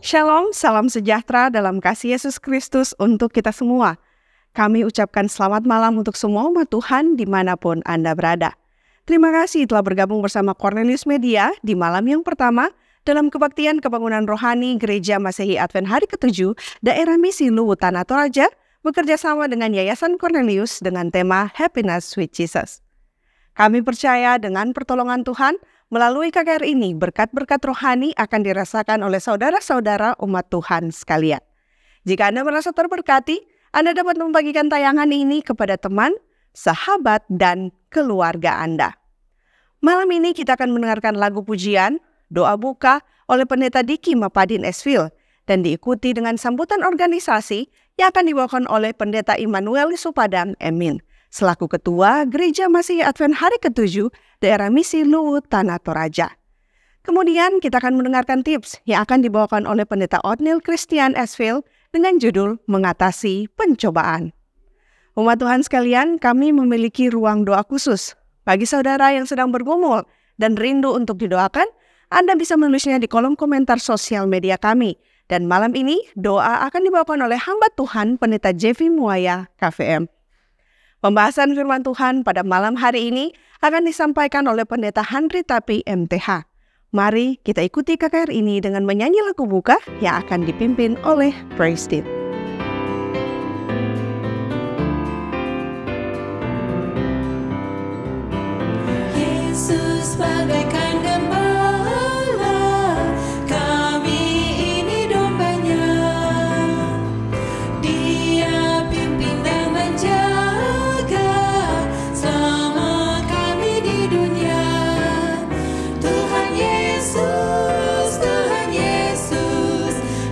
Shalom, salam sejahtera dalam kasih Yesus Kristus untuk kita semua. Kami ucapkan selamat malam untuk semua umat Tuhan dimanapun Anda berada. Terima kasih telah bergabung bersama Cornelius Media di malam yang pertama dalam kebaktian kebangunan rohani Gereja Masehi Advent Hari ke-7 Daerah Misi Luwu Tanah Toraja bekerja sama dengan Yayasan Cornelius dengan tema Happiness with Jesus. Kami percaya dengan pertolongan Tuhan, melalui KKR ini, berkat-berkat rohani akan dirasakan oleh saudara-saudara umat Tuhan sekalian. Jika Anda merasa terberkati, Anda dapat membagikan tayangan ini kepada teman, sahabat, dan keluarga Anda. Malam ini kita akan mendengarkan lagu pujian, doa buka oleh Pendeta Diki Mapadin Esvil, dan diikuti dengan sambutan organisasi yang akan dibawakan oleh Pendeta Immanuel Supadang Emin, selaku Ketua Gereja Masehi Advent Hari ke-7 Daerah Misi Luwu Tanah Toraja. Kemudian kita akan mendengarkan tips yang akan dibawakan oleh Pendeta Othniel Christian Esvil dengan judul Mengatasi Pencobaan. Umat Tuhan sekalian, kami memiliki ruang doa khusus. Bagi saudara yang sedang bergumul dan rindu untuk didoakan, Anda bisa menulisnya di kolom komentar sosial media kami. Dan malam ini, doa akan dibawakan oleh hamba Tuhan Pendeta Jeffy Muaya, KVM. Pembahasan firman Tuhan pada malam hari ini akan disampaikan oleh Pendeta Handri Tapi MTH. Mari kita ikuti KKR ini dengan menyanyi lagu buka yang akan dipimpin oleh Praise Team. Yesus bagaikan gembala, kami ini dombanya. Dia pimpin dan menjaga selama kami di dunia. Tuhan Yesus,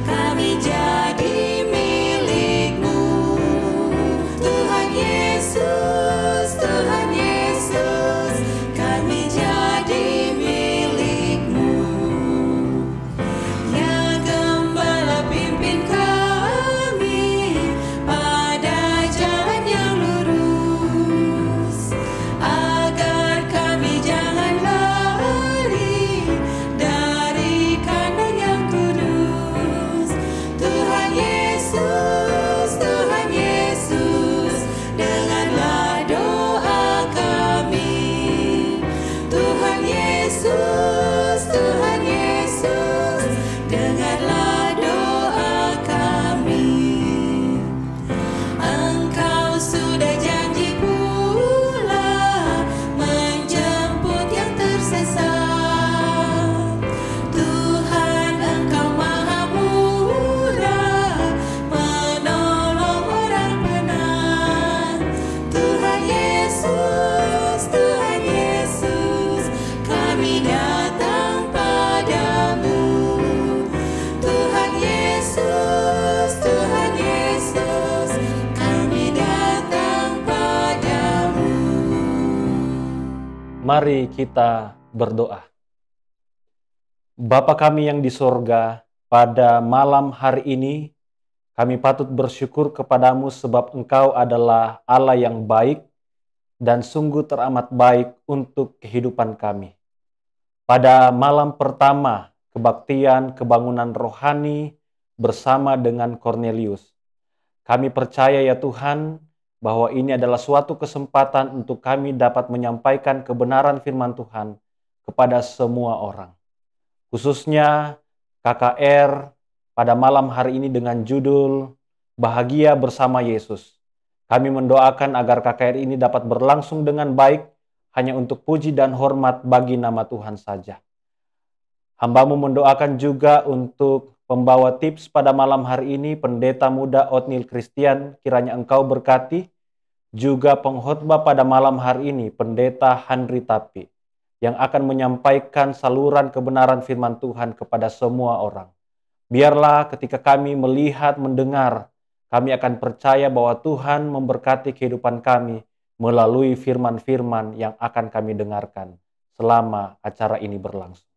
kami jadi milik-Mu. Tuhan Yesus, kami jadi milik-Mu. Ya Gembala, pimpin kami pada jalan yang lurus, agar kami jangan lari dari kandang yang kudus. Tuhan Yesus, dengarlah doa kami. Tuhan Yesus, dengarlah doa kami. Engkau sudah janji pula menjemput yang tersesat. Tuhan, Engkau Maha Murah, menolong orang benar. Tuhan Yesus, kami datang padamu. Tuhan Yesus, kami datang padamu. Mari kita berdoa. Bapa kami yang di sorga, pada malam hari ini kami patut bersyukur kepadamu sebab Engkau adalah Allah yang baik dan sungguh teramat baik untuk kehidupan kami. Pada malam pertama kebaktian kebangunan rohani bersama dengan Cornelius, kami percaya ya Tuhan bahwa ini adalah suatu kesempatan untuk kami dapat menyampaikan kebenaran firman Tuhan kepada semua orang. Khususnya KKR pada malam hari ini dengan judul Bahagia Bersama Yesus. Kami mendoakan agar KKR ini dapat berlangsung dengan baik hanya untuk puji dan hormat bagi nama Tuhan saja. Hamba-Mu mendoakan juga untuk pembawa tips pada malam hari ini, Pendeta Muda Othniel Christian, kiranya Engkau berkati. Juga pengkhotbah pada malam hari ini, Pendeta Handri Tapi, yang akan menyampaikan saluran kebenaran firman Tuhan kepada semua orang. Biarlah ketika kami melihat, mendengar, kami akan percaya bahwa Tuhan memberkati kehidupan kami melalui firman-firman yang akan kami dengarkan selama acara ini berlangsung.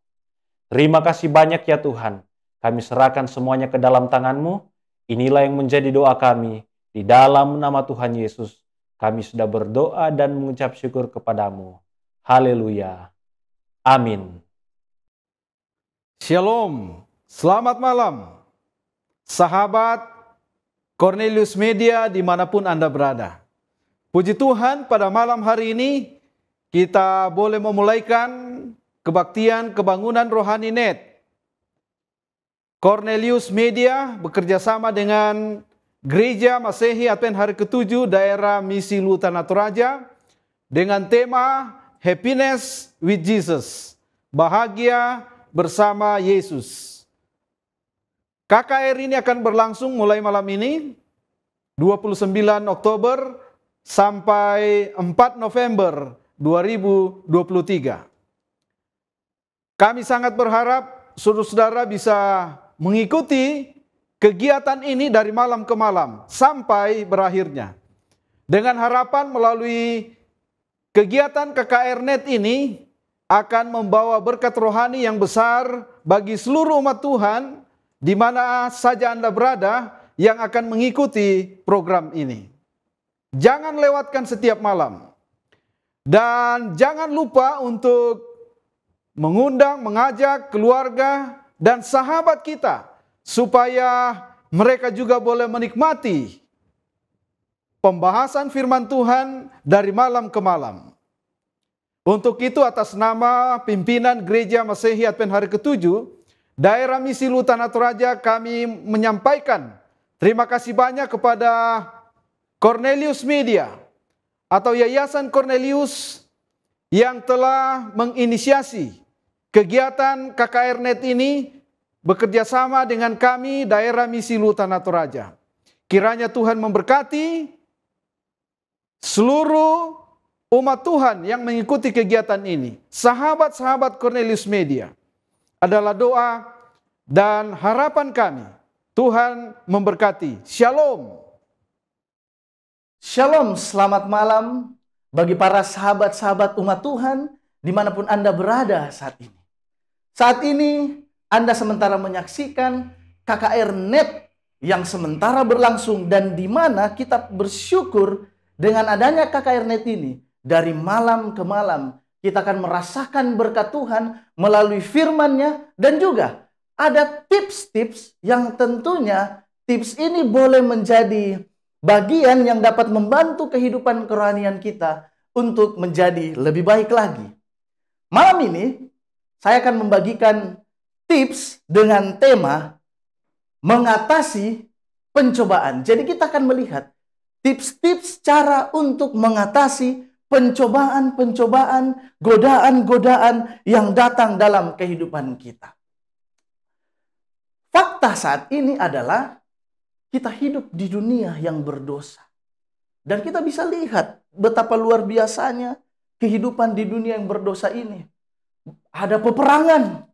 Terima kasih banyak ya Tuhan. Kami serahkan semuanya ke dalam tangan-Mu. Inilah yang menjadi doa kami. Di dalam nama Tuhan Yesus, kami sudah berdoa dan mengucap syukur kepadamu. Haleluya. Amin. Shalom, selamat malam. sahabat Cornelius Media dimanapun Anda berada. Puji Tuhan, pada malam hari ini kita boleh memulaikan kebaktian kebangunan rohani net. Cornelius Media bekerja sama dengan Gereja Masehi Advent Hari ke-7 daerah Misi Lutan Toraja dengan tema Happiness with Jesus, bahagia bersama Yesus. KKR ini akan berlangsung mulai malam ini 29 Oktober sampai 4 November 2023. Kami sangat berharap saudara-saudara bisa mengikuti kegiatan ini dari malam ke malam sampai berakhirnya. Dengan harapan melalui kegiatan KKR Net ini akan membawa berkat rohani yang besar bagi seluruh umat Tuhan di mana saja Anda berada yang akan mengikuti program ini. Jangan lewatkan setiap malam. Dan jangan lupa untuk mengundang, mengajak keluarga dan sahabat kita supaya mereka juga boleh menikmati pembahasan firman Tuhan dari malam ke malam. Untuk itu atas nama pimpinan Gereja Masehi Advent Hari ke-7 daerah Misi Lutan Toraja kami menyampaikan terima kasih banyak kepada Cornelius Media atau Yayasan Cornelius yang telah menginisiasi kegiatan KKR Net ini bekerja sama dengan kami daerah Misi Lutan Toraja. Kiranya Tuhan memberkati seluruh umat Tuhan yang mengikuti kegiatan ini. Sahabat-sahabat Cornelius Media, adalah doa dan harapan kami. Tuhan memberkati. Shalom. Shalom, selamat malam bagi para sahabat-sahabat umat Tuhan dimanapun Anda berada saat ini. Saat ini Anda sementara menyaksikan KKR Net yang sementara berlangsung dan di mana kita bersyukur dengan adanya KKR Net ini dari malam ke malam. Kita akan merasakan berkat Tuhan melalui firman-Nya dan juga ada tips-tips yang tentunya tips ini boleh menjadi bagian yang dapat membantu kehidupan kerohanian kita untuk menjadi lebih baik lagi. Malam ini saya akan membagikan tips dengan tema mengatasi pencobaan. Jadi kita akan melihat tips-tips cara untuk mengatasi pencobaan-pencobaan, godaan-godaan yang datang dalam kehidupan kita. Fakta saat ini adalah kita hidup di dunia yang berdosa. Dan kita bisa lihat betapa luar biasanya kehidupan di dunia yang berdosa ini. Ada peperangan,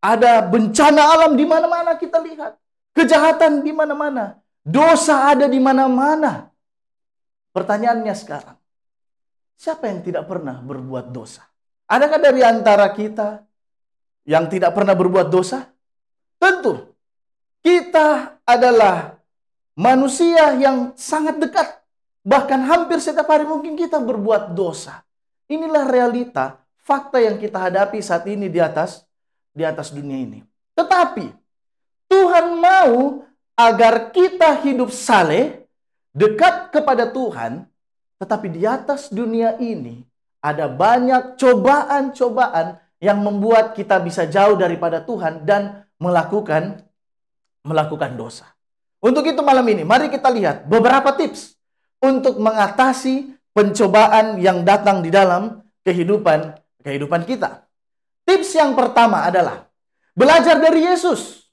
ada bencana alam di mana-mana kita lihat. Kejahatan di mana-mana, dosa ada di mana-mana. Pertanyaannya sekarang, siapa yang tidak pernah berbuat dosa? Adakah dari antara kita yang tidak pernah berbuat dosa? Tentu. Kita adalah manusia yang sangat dekat. Bahkan hampir setiap hari mungkin kita berbuat dosa. Inilah realita, fakta yang kita hadapi saat ini di atas dunia ini. Tetapi Tuhan mau agar kita hidup saleh, dekat kepada Tuhan. Tetapi di atas dunia ini ada banyak cobaan-cobaan yang membuat kita bisa jauh daripada Tuhan dan melakukan dosa. Untuk itu malam ini mari kita lihat beberapa tips untuk mengatasi pencobaan yang datang di dalam kehidupan kita. Tips yang pertama adalah belajar dari Yesus.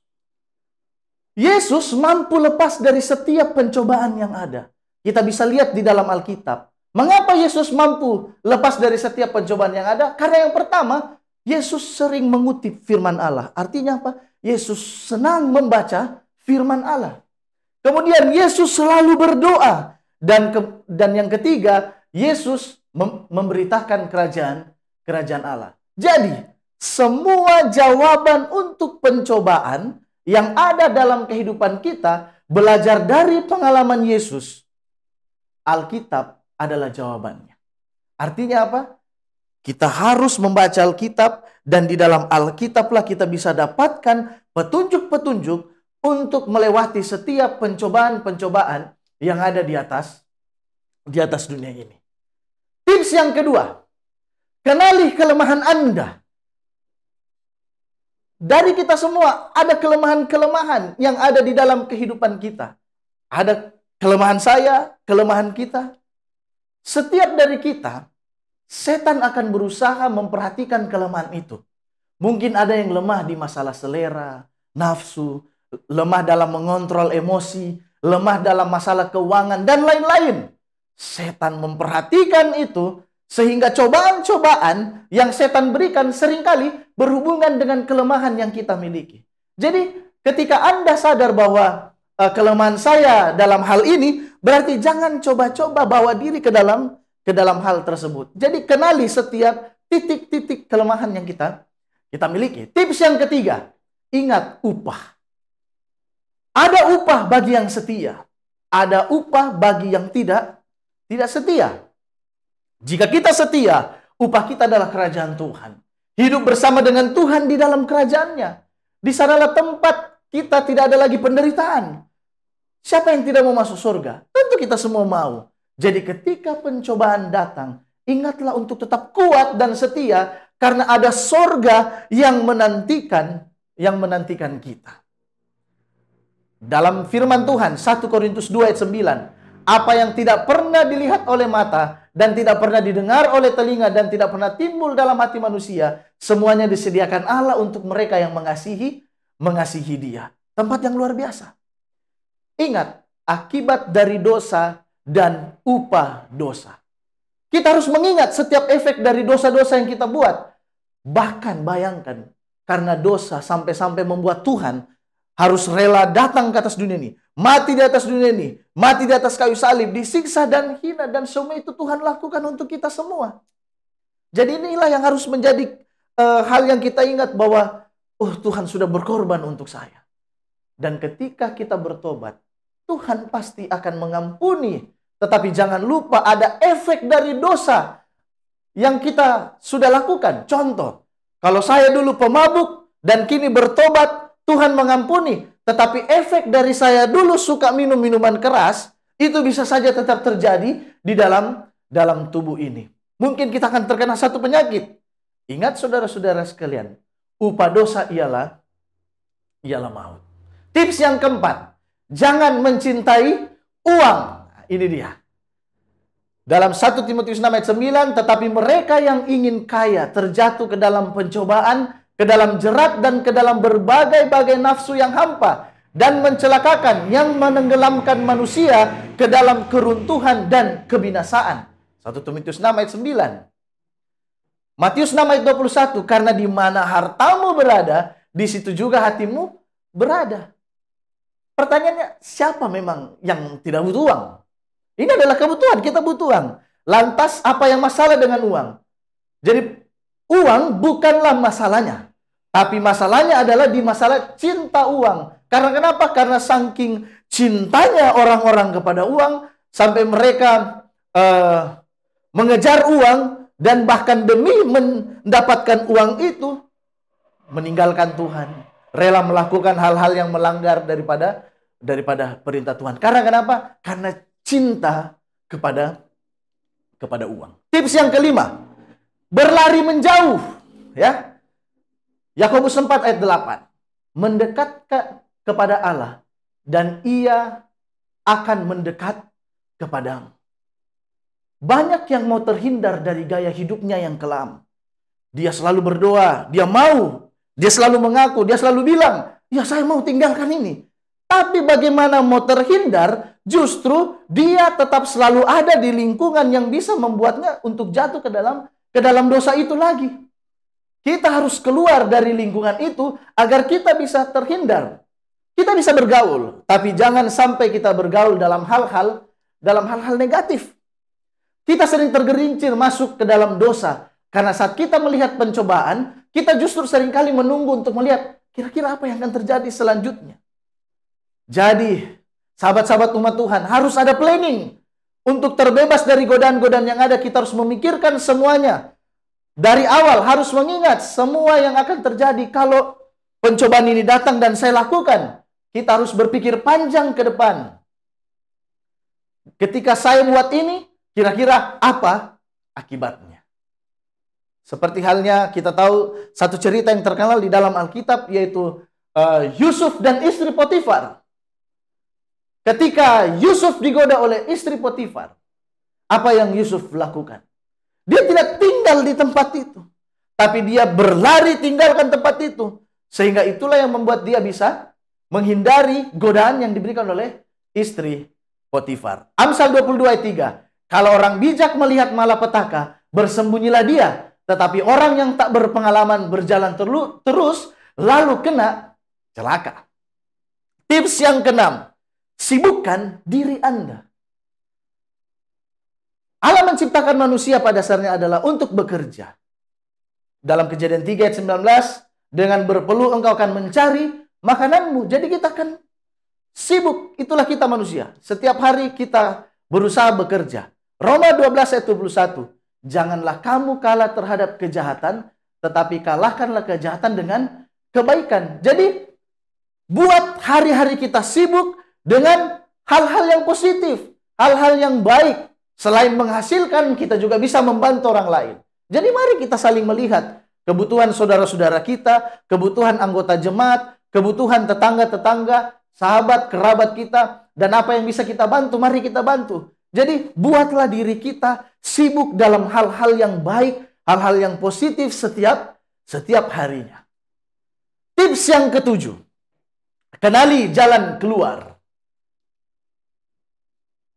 Yesus mampu lepas dari setiap pencobaan yang ada. Kita bisa lihat di dalam Alkitab. Mengapa Yesus mampu lepas dari setiap pencobaan yang ada? Karena yang pertama, Yesus sering mengutip firman Allah. Artinya apa? Yesus senang membaca firman Allah. Kemudian Yesus selalu berdoa. Dan yang ketiga, Yesus memberitakan kerajaan Allah. Jadi, semua jawaban untuk pencobaan yang ada dalam kehidupan kita, belajar dari pengalaman Yesus, Alkitab adalah jawabannya. Artinya apa? Kita harus membaca Alkitab dan di dalam Alkitablah kita bisa dapatkan petunjuk-petunjuk untuk melewati setiap pencobaan-pencobaan yang ada di atas dunia ini. Tips yang kedua, kenali kelemahan Anda. Dari kita semua ada kelemahan-kelemahan yang ada di dalam kehidupan kita. Ada kelemahan saya, kelemahan kita. Setiap dari kita, setan akan berusaha memperhatikan kelemahan itu. Mungkin ada yang lemah di masalah selera, nafsu, lemah dalam mengontrol emosi, lemah dalam masalah keuangan, dan lain-lain. Setan memperhatikan itu, sehingga cobaan-cobaan yang setan berikan seringkali berhubungan dengan kelemahan yang kita miliki. Jadi ketika Anda sadar bahwa kelemahan saya dalam hal ini, berarti jangan coba-coba bawa diri ke dalam hal tersebut. Jadi kenali setiap titik-titik kelemahan yang kita miliki. Tips yang ketiga, ingat upah. Ada upah bagi yang setia, ada upah bagi yang tidak setia. Jika kita setia, upah kita adalah kerajaan Tuhan. Hidup bersama dengan Tuhan di dalam kerajaannya. Di sanalah tempat kita tidak ada lagi penderitaan. Siapa yang tidak mau masuk surga? Tentu kita semua mau. Jadi ketika pencobaan datang, ingatlah untuk tetap kuat dan setia, karena ada surga yang menantikan kita. Dalam firman Tuhan, 1 Korintus 2 ayat 9, apa yang tidak pernah dilihat oleh mata, dan tidak pernah didengar oleh telinga, dan tidak pernah timbul dalam hati manusia, semuanya disediakan Allah untuk mereka yang mengasihi Dia. Tempat yang luar biasa. Ingat, akibat dari dosa dan upah dosa. Kita harus mengingat setiap efek dari dosa-dosa yang kita buat. Bahkan bayangkan, karena dosa sampai-sampai membuat Tuhan harus rela datang ke atas dunia ini. Mati di atas dunia ini. Mati di atas kayu salib. Disiksa dan hina. Dan semua itu Tuhan lakukan untuk kita semua. Jadi inilah yang harus menjadi hal yang kita ingat bahwa Tuhan sudah berkorban untuk saya. Dan ketika kita bertobat, Tuhan pasti akan mengampuni. Tetapi jangan lupa ada efek dari dosa yang kita sudah lakukan. Contoh, kalau saya dulu pemabuk dan kini bertobat, Tuhan mengampuni. Tetapi efek dari saya dulu suka minum minuman keras, itu bisa saja tetap terjadi di dalam tubuh ini. Mungkin kita akan terkena satu penyakit. Ingat saudara-saudara sekalian, upah dosa ialah maut. Tips yang keempat, jangan mencintai uang. Ini dia. Dalam 1 Timotius 6 ayat 9, tetapi mereka yang ingin kaya terjatuh ke dalam pencobaan, ke dalam jerat, dan ke dalam berbagai-bagai nafsu yang hampa, dan mencelakakan, yang menenggelamkan manusia ke dalam keruntuhan dan kebinasaan. 1 Timotius 6 ayat 9. Matius 6 ayat 21, karena di mana hartamu berada, di situ juga hatimu berada. Pertanyaannya, siapa memang yang tidak butuh uang? Ini adalah kebutuhan, kita butuh uang. Lantas apa yang masalah dengan uang? Jadi uang bukanlah masalahnya. Tapi masalahnya adalah di masalah cinta uang. Karena kenapa? Karena saking cintanya orang-orang kepada uang, sampai mereka mengejar uang, dan bahkan demi mendapatkan uang itu, meninggalkan Tuhan. Rela melakukan hal-hal yang melanggar daripada perintah Tuhan. Karena kenapa? Karena cinta kepada uang. Tips yang kelima, berlari menjauh. Ya, Yakobus 4 ayat 8. Mendekat kepada Allah, dan Ia akan mendekat kepadamu. Banyak yang mau terhindar dari gaya hidupnya yang kelam. Dia selalu berdoa, dia selalu mengaku, dia selalu bilang, ya saya mau tinggalkan ini. Tapi bagaimana mau terhindar, justru dia tetap selalu ada di lingkungan yang bisa membuatnya untuk jatuh ke dalam dosa itu lagi. Kita harus keluar dari lingkungan itu agar kita bisa terhindar. Kita bisa bergaul, tapi jangan sampai kita bergaul dalam hal-hal negatif. Kita sering tergerincir masuk ke dalam dosa karena saat kita melihat pencobaan, kita justru seringkali menunggu untuk melihat kira-kira apa yang akan terjadi selanjutnya. Jadi, sahabat-sahabat umat Tuhan, harus ada planning. Untuk terbebas dari godaan-godaan yang ada, kita harus memikirkan semuanya. Dari awal harus mengingat semua yang akan terjadi kalau pencobaan ini datang dan saya lakukan. kita harus berpikir panjang ke depan. Ketika saya buat ini, kira-kira apa akibatnya? Seperti halnya kita tahu satu cerita yang terkenal di dalam Alkitab, yaitu Yusuf dan istri Potifar. Ketika Yusuf digoda oleh istri Potifar, apa yang Yusuf lakukan? Dia tidak tinggal di tempat itu, tapi dia berlari tinggalkan tempat itu. Sehingga itulah yang membuat dia bisa menghindari godaan yang diberikan oleh istri Potifar. Amsal 22 ayat 3. Kalau orang bijak melihat malapetaka, bersembunyilah dia. Tetapi orang yang tak berpengalaman berjalan terus, lalu kena celaka. Tips yang keenam, sibukkan diri Anda. Allah menciptakan manusia pada dasarnya adalah untuk bekerja. Dalam Kejadian 3 ayat 19, dengan berpeluh engkau akan mencari makananmu. Jadi kita akan sibuk. Itulah kita manusia. Setiap hari kita berusaha bekerja. Roma 12 ayat 21. Janganlah kamu kalah terhadap kejahatan, tetapi kalahkanlah kejahatan dengan kebaikan. Jadi, buat hari-hari kita sibuk dengan hal-hal yang positif, hal-hal yang baik. Selain menghasilkan, kita juga bisa membantu orang lain. Jadi mari kita saling melihat kebutuhan saudara-saudara kita, kebutuhan anggota jemaat, kebutuhan tetangga-tetangga, sahabat, kerabat kita, dan apa yang bisa kita bantu, mari kita bantu. Jadi buatlah diri kita sibuk dalam hal-hal yang baik, hal-hal yang positif setiap harinya. Tips yang ketujuh, kenali jalan keluar.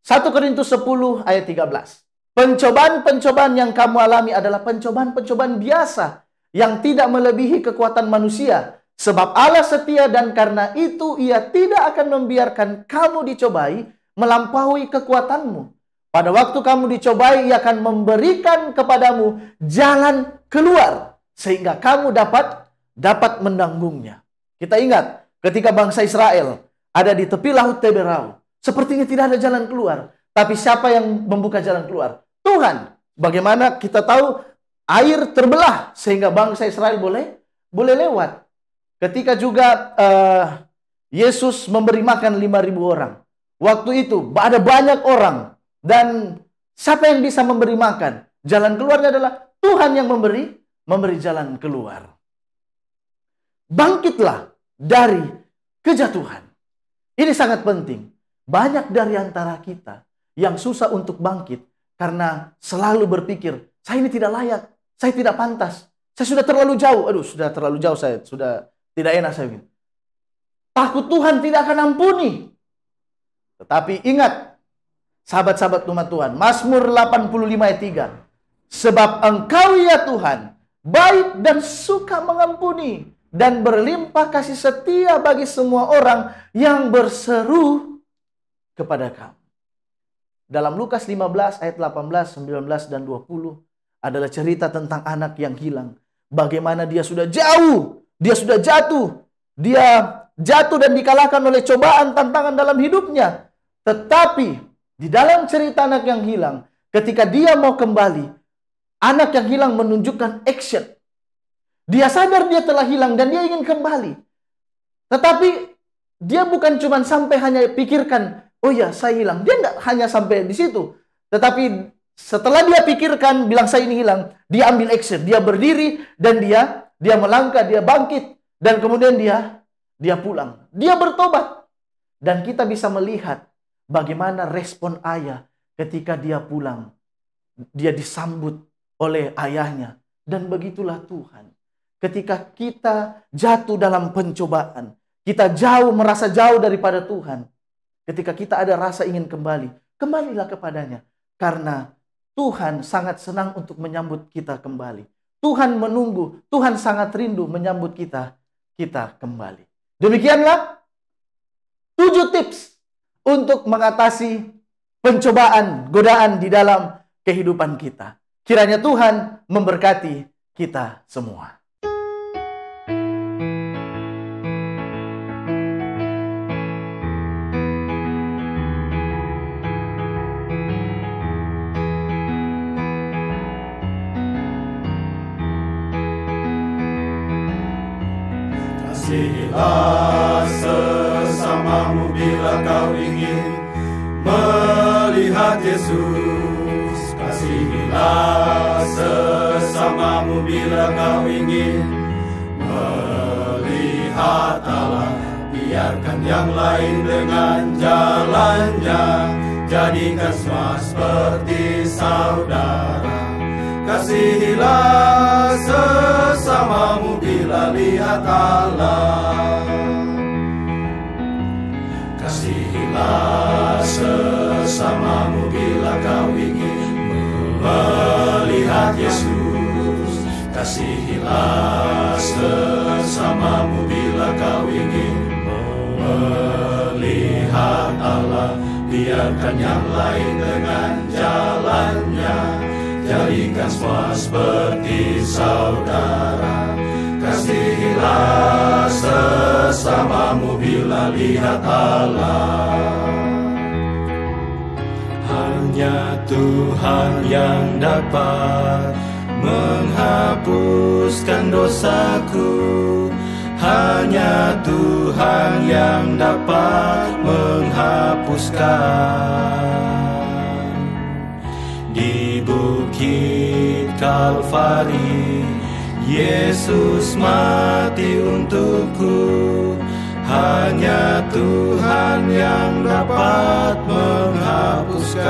1 Korintus 10 ayat 13. Pencobaan-pencobaan yang kamu alami adalah pencobaan-pencobaan biasa yang tidak melebihi kekuatan manusia. Sebab Allah setia dan karena itu ia tidak akan membiarkan kamu dicobai melampaui kekuatanmu. Pada waktu kamu dicobai, ia akan memberikan kepadamu jalan keluar sehingga kamu dapat menanggungnya. Kita ingat ketika bangsa Israel ada di tepi laut Teberau, sepertinya tidak ada jalan keluar. Tapi siapa yang membuka jalan keluar? Tuhan. Bagaimana kita tahu air terbelah sehingga bangsa Israel boleh lewat. Ketika juga Yesus memberi makan 5.000 orang. Waktu itu ada banyak orang. Dan siapa yang bisa memberi makan? Jalan keluarnya adalah Tuhan yang memberi jalan keluar. Bangkitlah dari kejatuhan. Ini sangat penting. Banyak dari antara kita yang susah untuk bangkit karena selalu berpikir, saya ini tidak layak, saya tidak pantas, saya sudah terlalu jauh. Aduh, sudah terlalu jauh saya, sudah tidak enak saya begini. Takut Tuhan tidak akan ampuni. Tetapi ingat, sahabat-sahabat umat Tuhan, Mazmur 85 ayat 3. Sebab Engkau ya Tuhan, baik dan suka mengampuni, dan berlimpah kasih setia bagi semua orang yang berseru kepada Kamu. Dalam Lukas 15 ayat 18, 19, dan 20 adalah cerita tentang anak yang hilang. Bagaimana dia sudah jauh, dia sudah jatuh. Dia jatuh dan dikalahkan oleh cobaan, tantangan dalam hidupnya. Tetapi di dalam cerita anak yang hilang, ketika dia mau kembali, anak yang hilang menunjukkan action. Dia sadar dia telah hilang dan dia ingin kembali. Tetapi dia bukan cuma sampai hanya pikirkan, oh ya saya hilang. Dia nggak hanya sampai di situ. Tetapi setelah dia pikirkan, bilang saya ini hilang, dia ambil action. Dia berdiri dan dia melangkah, dia bangkit. Dan kemudian dia pulang. Dia bertobat. Dan kita bisa melihat bagaimana respon ayah ketika dia pulang. Dia disambut oleh ayahnya. Dan begitulah Tuhan. Ketika kita jatuh dalam pencobaan, kita merasa jauh daripada Tuhan. Ketika kita ada rasa ingin kembali, kembalilah kepadanya. Karena Tuhan sangat senang untuk menyambut kita kembali. Tuhan menunggu, Tuhan sangat rindu menyambut kita kembali. Demikianlah 7 tips untuk mengatasi pencobaan, godaan di dalam kehidupan kita. Kiranya Tuhan memberkati kita semua. Kasihilah sesama bila kau ingin melihat Yesus. Kasihilah sesamamu bila kau ingin melihat Allah. Biarkan yang lain dengan jalannya, jadikan semua seperti saudara. Kasihilah sesamamu bila lihat Allah. Kasihilah sesamamu bila kau ingin melihat Yesus. Kasihilah sesamamu bila kau ingin melihat Allah. Biarkan yang lain dengan jalannya, jadikan semua seperti saudara. Kasihilah sesamamu bila lihat Allah. Hanya Tuhan yang dapat menghapuskan dosaku. Hanya Tuhan yang dapat menghapuskan. Di bukit Kalvari, Yesus mati untukku. Hanya Tuhan yang dapat menghapuskan.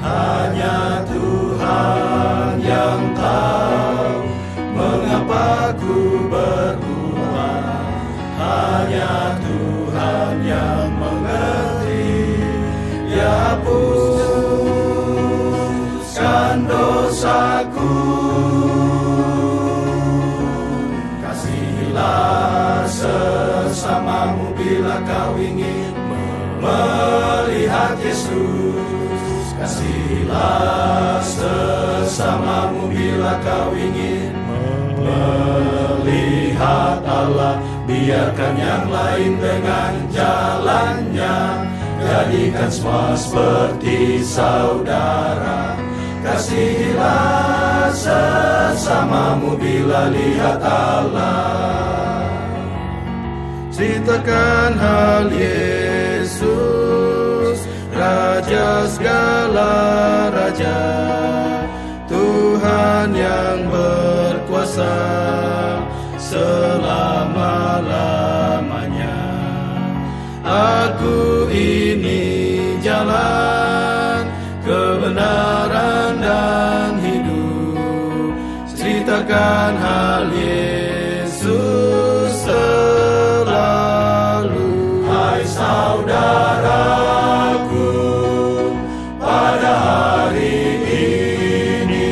Hanya Tuhan yang tahu mengapa ku berubah. Hanya Tuhan yang mengerti. Ya hapuskan dosaku. Kasihilah sesamamu bila kau ingin melihat Yesus. Kasihilah sesamamu bila kau ingin melihat Allah. Biarkan yang lain dengan jalannya, jadikan semua seperti saudara. Kasihilah sesamamu bila lihat Allah. Ceritakan hal Yesus, Raja segala raja, Tuhan yang berkuasa selama-lamanya. Aku ini jalan, kebenaran dan hidup. Ceritakan hal Yesus selalu. Hai saudaraku, pada hari ini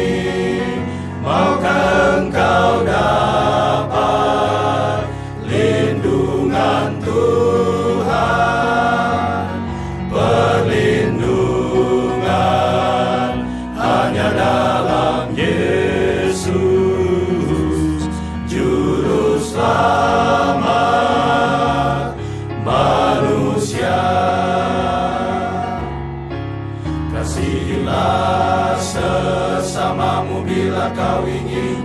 maukah engkau dapat lindungan Tuhan? Perlindungan hanya dalam Yesus, Juru Selamat manusia. Kasihilah sesamamu bila kau ingin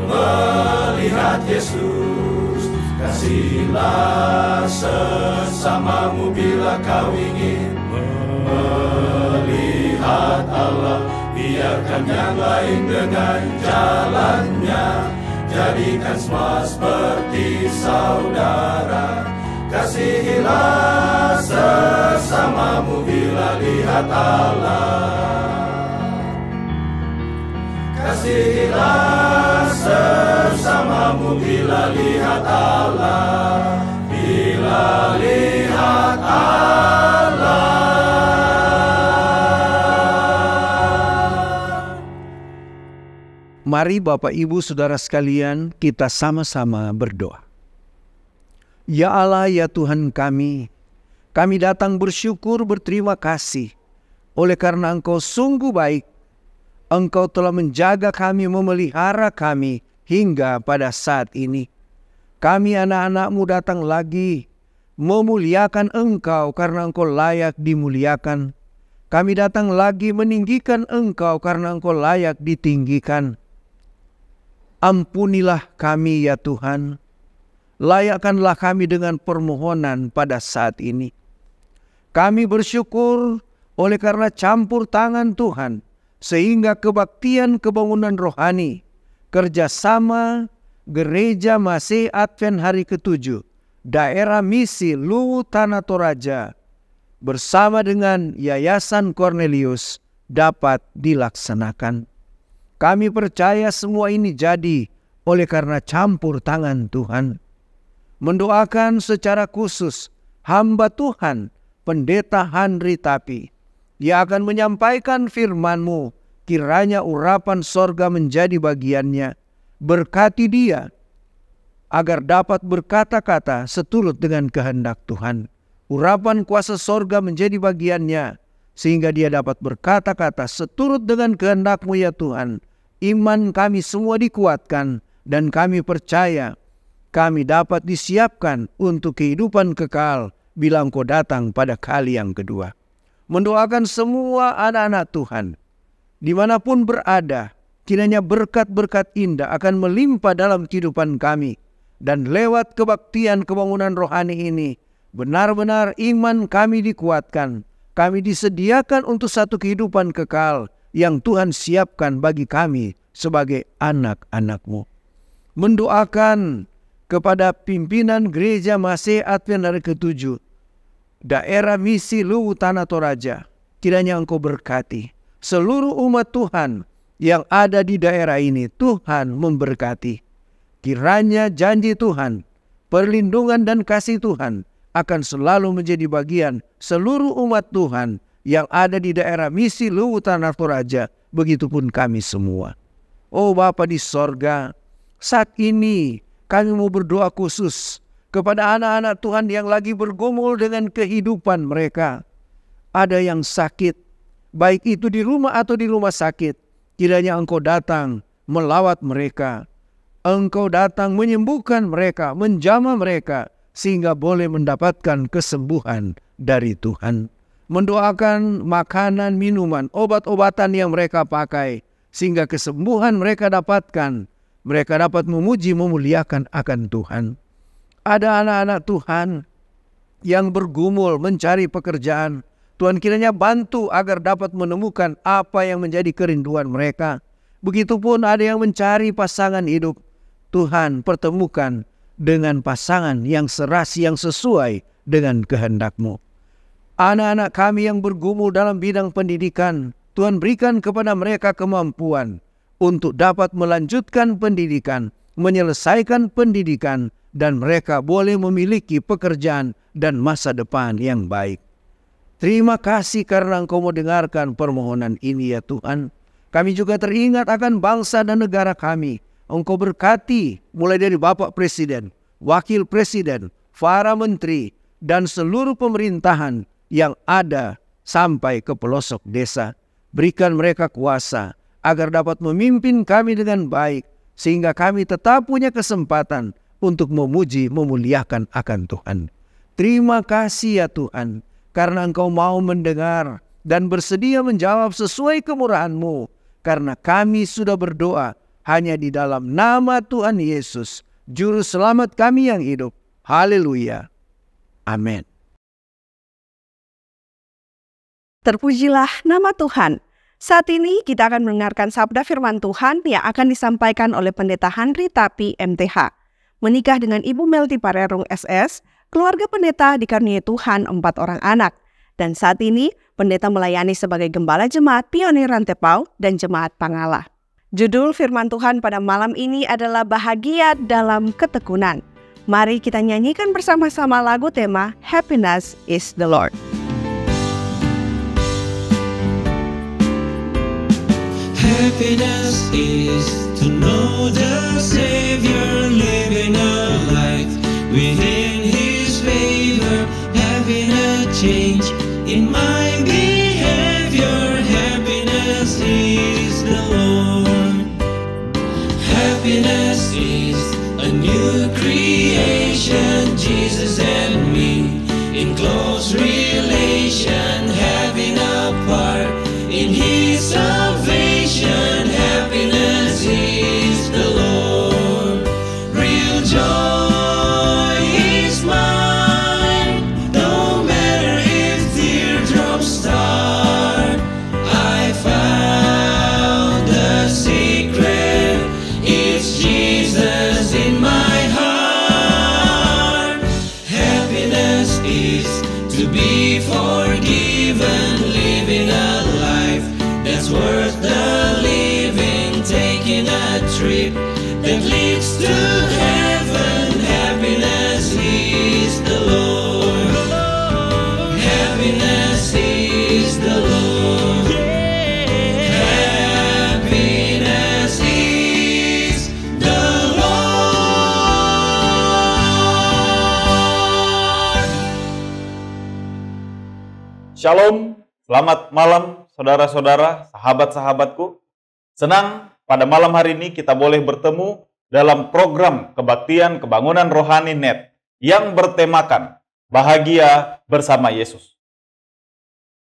melihat Yesus. Kasihilah sesamamu bila kau ingin melihat Allah. Biarkan yang lain dengan jalannya, jadikan semua seperti saudara. Kasihilah sesamamu bila lihat Allah. Kasihilah sesamamu bila lihat Allah. Bila lihat Allah. Mari Bapak Ibu Saudara sekalian, kita sama-sama berdoa. Ya Allah, ya Tuhan kami datang bersyukur berterima kasih oleh karena Engkau sungguh baik. Engkau telah menjaga kami, memelihara kami hingga pada saat ini. Kami anak-anak-Mu datang lagi memuliakan Engkau karena Engkau layak dimuliakan. Kami datang lagi meninggikan Engkau karena Engkau layak ditinggikan. Ampunilah kami ya Tuhan. layakkanlah kami dengan permohonan pada saat ini. Kami bersyukur oleh karena campur tangan Tuhan, sehingga kebaktian kebangunan rohani, kerjasama Gereja Masih Advent Hari ke-7, Daerah Misi Luwu Tanah Toraja, bersama dengan Yayasan Cornelius dapat dilaksanakan. Kami percaya semua ini jadi oleh karena campur tangan Tuhan. Mendoakan secara khusus hamba Tuhan, Pendeta Handri Tapi. Ia akan menyampaikan firman-Mu, kiranya urapan sorga menjadi bagiannya. Berkati dia, agar dapat berkata-kata seturut dengan kehendak Tuhan. Urapan kuasa sorga menjadi bagiannya, sehingga dia dapat berkata-kata seturut dengan kehendak-Mu ya Tuhan. Iman kami semua dikuatkan, dan kami percaya kami dapat disiapkan untuk kehidupan kekal bila Engkau datang pada kali yang kedua. Mendoakan semua anak-anak Tuhan, dimanapun berada, kiranya berkat-berkat indah akan melimpah dalam kehidupan kami. Dan lewat kebaktian kebangunan rohani ini, benar-benar iman kami dikuatkan. Kami disediakan untuk satu kehidupan kekal yang Tuhan siapkan bagi kami sebagai anak-anak-Mu. Mendoakan kepada pimpinan Gereja Masih Advent Hari ke-7, Daerah Misi Luwu Tanah Toraja, kiranya Engkau berkati seluruh umat Tuhan yang ada di daerah ini. Tuhan memberkati. Kiranya janji Tuhan, perlindungan dan kasih Tuhan akan selalu menjadi bagian seluruh umat Tuhan yang ada di daerah Misi Luwu Tanah Toraja, begitupun kami semua. Oh Bapa di sorga, saat ini kami mau berdoa khusus kepada anak-anak Tuhan yang lagi bergumul dengan kehidupan mereka. Ada yang sakit, baik itu di rumah atau di rumah sakit. Kiranya Engkau datang melawat mereka. Engkau datang menyembuhkan mereka, menjamah mereka, sehingga boleh mendapatkan kesembuhan dari Tuhan. Mendoakan makanan, minuman, obat-obatan yang mereka pakai, sehingga kesembuhan mereka dapatkan. Mereka dapat memuji, memuliakan akan Tuhan. Ada anak-anak Tuhan yang bergumul mencari pekerjaan. Tuhan kiranya bantu agar dapat menemukan apa yang menjadi kerinduan mereka. Begitupun ada yang mencari pasangan hidup. Tuhan pertemukan dengan pasangan yang serasi, yang sesuai dengan kehendak-Mu. Anak-anak kami yang bergumul dalam bidang pendidikan, Tuhan berikan kepada mereka kemampuan untuk dapat melanjutkan pendidikan, menyelesaikan pendidikan, dan mereka boleh memiliki pekerjaan dan masa depan yang baik. Terima kasih karena Engkau mendengarkan permohonan ini ya Tuhan. Kami juga teringat akan bangsa dan negara kami. Engkau berkati mulai dari Bapak Presiden, Wakil Presiden, para menteri, dan seluruh pemerintahan yang ada sampai ke pelosok desa. Berikan mereka kuasa agar dapat memimpin kami dengan baik, sehingga kami tetap punya kesempatan untuk memuji, memuliakan akan Tuhan. Terima kasih ya Tuhan, karena Engkau mau mendengar dan bersedia menjawab sesuai kemurahan-Mu, karena kami sudah berdoa hanya di dalam nama Tuhan Yesus, Juru Selamat kami yang hidup. Haleluya. Amin. Terpujilah nama Tuhan. Saat ini kita akan mendengarkan sabda firman Tuhan yang akan disampaikan oleh Pendeta Handri Tapi MTH. Menikah dengan Ibu Melty Parerung SS, keluarga pendeta dikaruniai Tuhan 4 orang anak. Dan saat ini pendeta melayani sebagai gembala jemaat Pionir Rantepau dan jemaat Pangala. Judul firman Tuhan pada malam ini adalah Bahagia dalam Ketekunan. Mari kita nyanyikan bersama-sama lagu tema Happiness is the Lord. Happiness is to know the Savior, living a life within His favor, having a change in my behavior. Happiness is the Lord. Happiness is a new creation, Jesus and me in close relation, having a part in His salvation. Happiness is the Lord. Real joy Shalom, selamat malam saudara-saudara, sahabat-sahabatku. Senang pada malam hari ini kita boleh bertemu dalam program Kebaktian Kebangunan Rohani Net yang bertemakan Bahagia Bersama Yesus.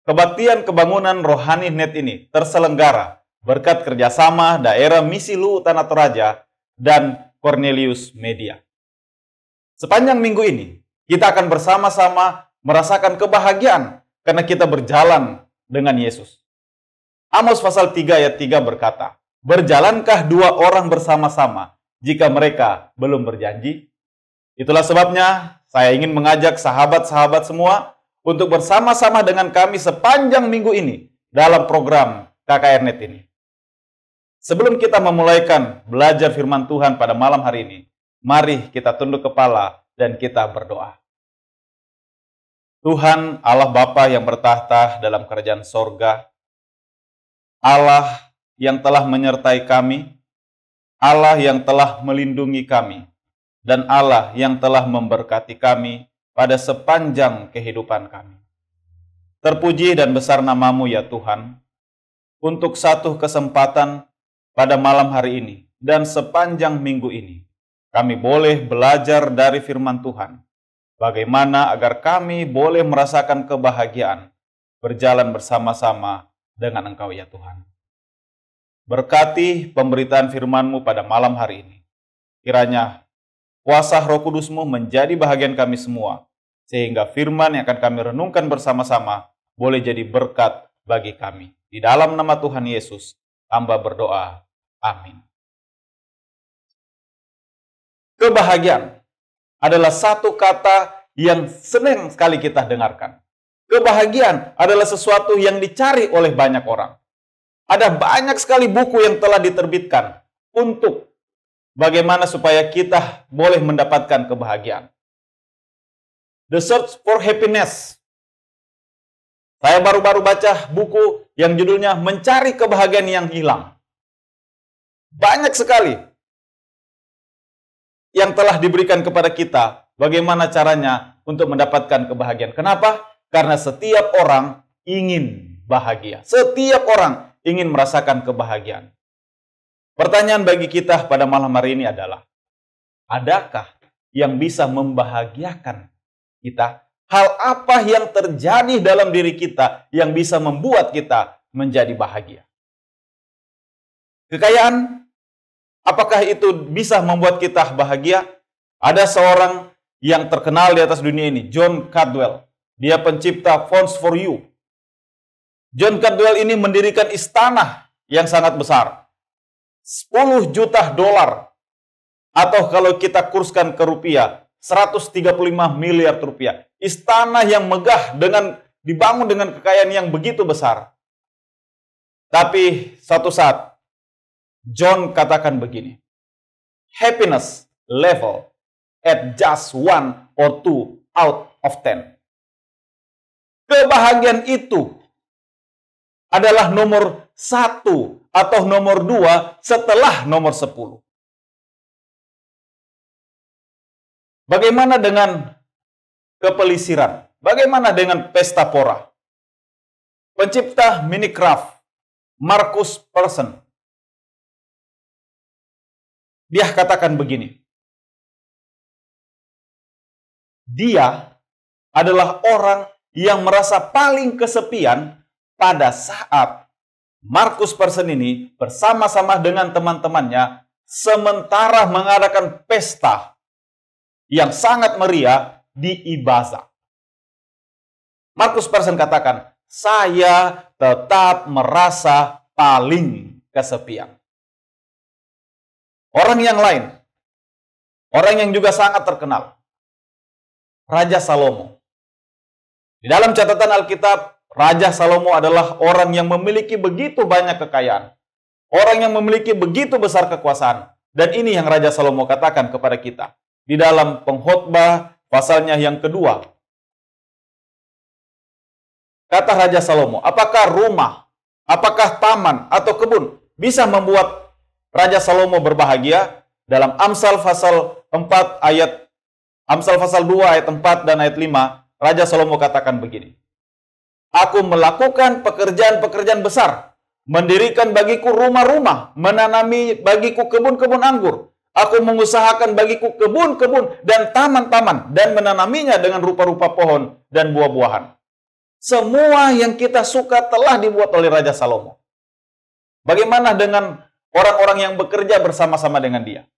Kebaktian Kebangunan Rohani Net ini terselenggara berkat kerjasama daerah Misi Lu Tanah Toraja dan Cornelius Media. Sepanjang minggu ini, kita akan bersama-sama merasakan kebahagiaan karena kita berjalan dengan Yesus. Amos pasal 3 ayat 3 berkata, "Berjalankah dua orang bersama-sama jika mereka belum berjanji?" Itulah sebabnya saya ingin mengajak sahabat-sahabat semua untuk bersama-sama dengan kami sepanjang minggu ini dalam program KKR Net ini. Sebelum kita memulaikan belajar firman Tuhan pada malam hari ini, mari kita tunduk kepala dan kita berdoa. Tuhan Allah Bapa yang bertahta dalam kerajaan sorga, Allah yang telah menyertai kami, Allah yang telah melindungi kami, dan Allah yang telah memberkati kami pada sepanjang kehidupan kami. Terpuji dan besar nama-Mu ya Tuhan, untuk satu kesempatan pada malam hari ini dan sepanjang minggu ini, kami boleh belajar dari firman Tuhan. Bagaimana agar kami boleh merasakan kebahagiaan berjalan bersama-sama dengan Engkau ya Tuhan. Berkati pemberitaan firman-Mu pada malam hari ini. Kiranya kuasa Roh Kudus-Mu menjadi bahagian kami semua, sehingga firman yang akan kami renungkan bersama-sama boleh jadi berkat bagi kami. Di dalam nama Tuhan Yesus, hamba berdoa. Amin. Kebahagiaan adalah satu kata yang sering sekali kita dengarkan. Kebahagiaan adalah sesuatu yang dicari oleh banyak orang. Ada banyak sekali buku yang telah diterbitkan untuk bagaimana supaya kita boleh mendapatkan kebahagiaan. The Search for Happiness. Saya baru-baru baca buku yang judulnya Mencari Kebahagiaan yang Hilang. Banyak sekali yang telah diberikan kepada kita, bagaimana caranya untuk mendapatkan kebahagiaan. Kenapa? Karena setiap orang ingin bahagia. Setiap orang ingin merasakan kebahagiaan. Pertanyaan bagi kita pada malam hari ini adalah, adakah yang bisa membahagiakan kita? Hal apa yang terjadi dalam diri kita yang bisa membuat kita menjadi bahagia? Kekayaan, apakah itu bisa membuat kita bahagia? Ada seorang yang terkenal di atas dunia ini, John Caldwell. Dia pencipta Fonts for You. John Caldwell ini mendirikan istana yang sangat besar. 10 juta dolar. Atau kalau kita kurskan ke rupiah, 135 miliar rupiah. Istana yang megah dibangun dengan kekayaan yang begitu besar. Tapi suatu saat, John katakan begini, happiness level at just 1 or 2 out of 10. Kebahagiaan itu adalah nomor 1 atau nomor 2 setelah nomor 10. Bagaimana dengan kepelisiran? Bagaimana dengan pesta pora? Pencipta Minecraft, Marcus Persson, dia katakan begini, dia adalah orang yang merasa paling kesepian pada saat Marcus Persson ini bersama-sama dengan teman-temannya sementara mengadakan pesta yang sangat meriah di Ibiza. Marcus Persson katakan, saya tetap merasa paling kesepian. Orang yang lain, orang yang juga sangat terkenal, Raja Salomo. Di dalam catatan Alkitab, Raja Salomo adalah orang yang memiliki begitu banyak kekayaan. Orang yang memiliki begitu besar kekuasaan. Dan ini yang Raja Salomo katakan kepada kita. Di dalam Pengkhotbah pasalnya yang kedua. Kata Raja Salomo, apakah rumah, apakah taman atau kebun bisa membuat Raja Salomo berbahagia? Dalam Amsal pasal 4 ayat Amsal pasal 2 ayat 4 dan ayat 5, Raja Salomo katakan begini. Aku melakukan pekerjaan-pekerjaan besar, mendirikan bagiku rumah-rumah, menanami bagiku kebun-kebun anggur. Aku mengusahakan bagiku kebun-kebun dan taman-taman, dan menanaminya dengan rupa-rupa pohon dan buah-buahan. Semua yang kita suka telah dibuat oleh Raja Salomo. Bagaimana dengan orang-orang yang bekerja bersama-sama dengan dia?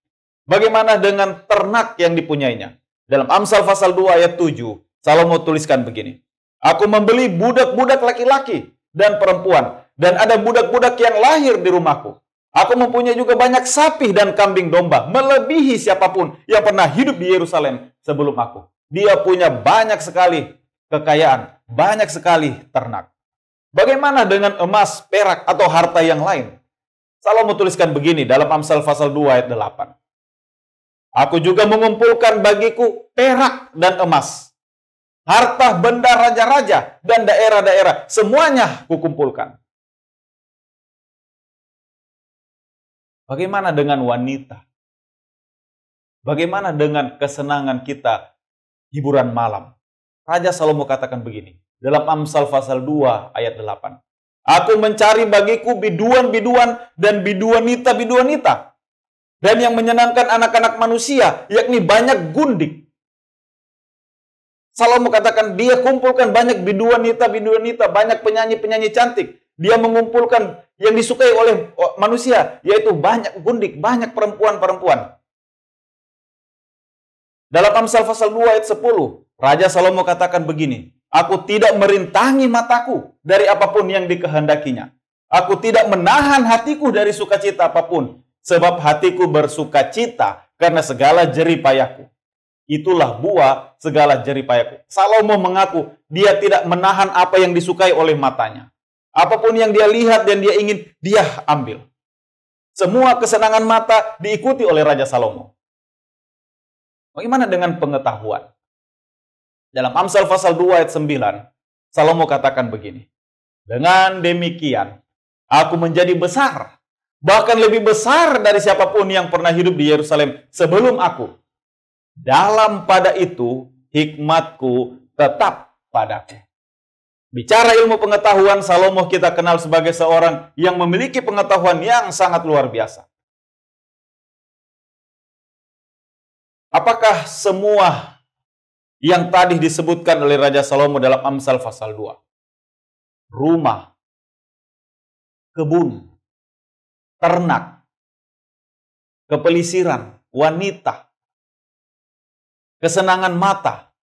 Bagaimana dengan ternak yang dipunyainya? Dalam Amsal pasal 2 ayat 7, Salomo tuliskan begini. Aku membeli budak-budak laki-laki dan perempuan, dan ada budak-budak yang lahir di rumahku. Aku mempunyai juga banyak sapi dan kambing domba, melebihi siapapun yang pernah hidup di Yerusalem sebelum aku. Dia punya banyak sekali kekayaan, banyak sekali ternak. Bagaimana dengan emas, perak, atau harta yang lain? Salomo tuliskan begini dalam Amsal pasal 2 ayat 8. Aku juga mengumpulkan bagiku perak dan emas, harta benda raja-raja dan daerah-daerah, semuanya kukumpulkan. Bagaimana dengan wanita? Bagaimana dengan kesenangan kita hiburan malam? Raja Salomo katakan begini, dalam Amsal pasal 2 ayat 8. Aku mencari bagiku biduan-biduan dan biduanita-biduanita, dan yang menyenangkan anak-anak manusia, yakni banyak gundik. Salomo katakan dia kumpulkan banyak biduanita-biduanita, banyak penyanyi-penyanyi cantik. Dia mengumpulkan yang disukai oleh manusia, yaitu banyak gundik, banyak perempuan-perempuan. Dalam Amsal pasal 2 ayat 10, Raja Salomo katakan begini, aku tidak merintangi mataku dari apapun yang dikehendakinya. Aku tidak menahan hatiku dari sukacita apapun, sebab hatiku bersukacita karena segala jerih payahku. Itulah buah segala jerih payahku. Salomo mengaku dia tidak menahan apa yang disukai oleh matanya. Apapun yang dia lihat dan dia ingin, dia ambil. Semua kesenangan mata diikuti oleh Raja Salomo. Bagaimana dengan pengetahuan? Dalam Amsal pasal 2 ayat 9, Salomo katakan begini. Dengan demikian, aku menjadi besar, bahkan lebih besar dari siapapun yang pernah hidup di Yerusalem sebelum aku. Dalam pada itu, hikmatku tetap padaku. Bicara ilmu pengetahuan, Salomo kita kenal sebagai seorang yang memiliki pengetahuan yang sangat luar biasa. Apakah semua yang tadi disebutkan oleh Raja Salomo dalam Amsal pasal 2? Rumah, kebun, ternak, kepelisiran, wanita, kesenangan mata,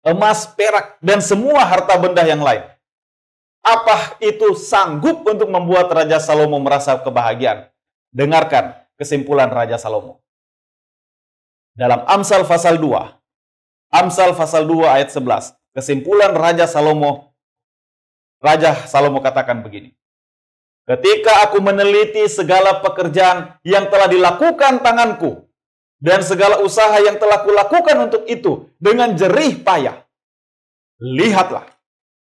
emas, perak, dan semua harta benda yang lain. Apa itu sanggup untuk membuat Raja Salomo merasa kebahagiaan? Dengarkan kesimpulan Raja Salomo. Dalam Amsal pasal 2, Amsal pasal 2 ayat 11, kesimpulan Raja Salomo katakan begini. Ketika aku meneliti segala pekerjaan yang telah dilakukan tanganku, dan segala usaha yang telah kulakukan untuk itu dengan jerih payah. Lihatlah,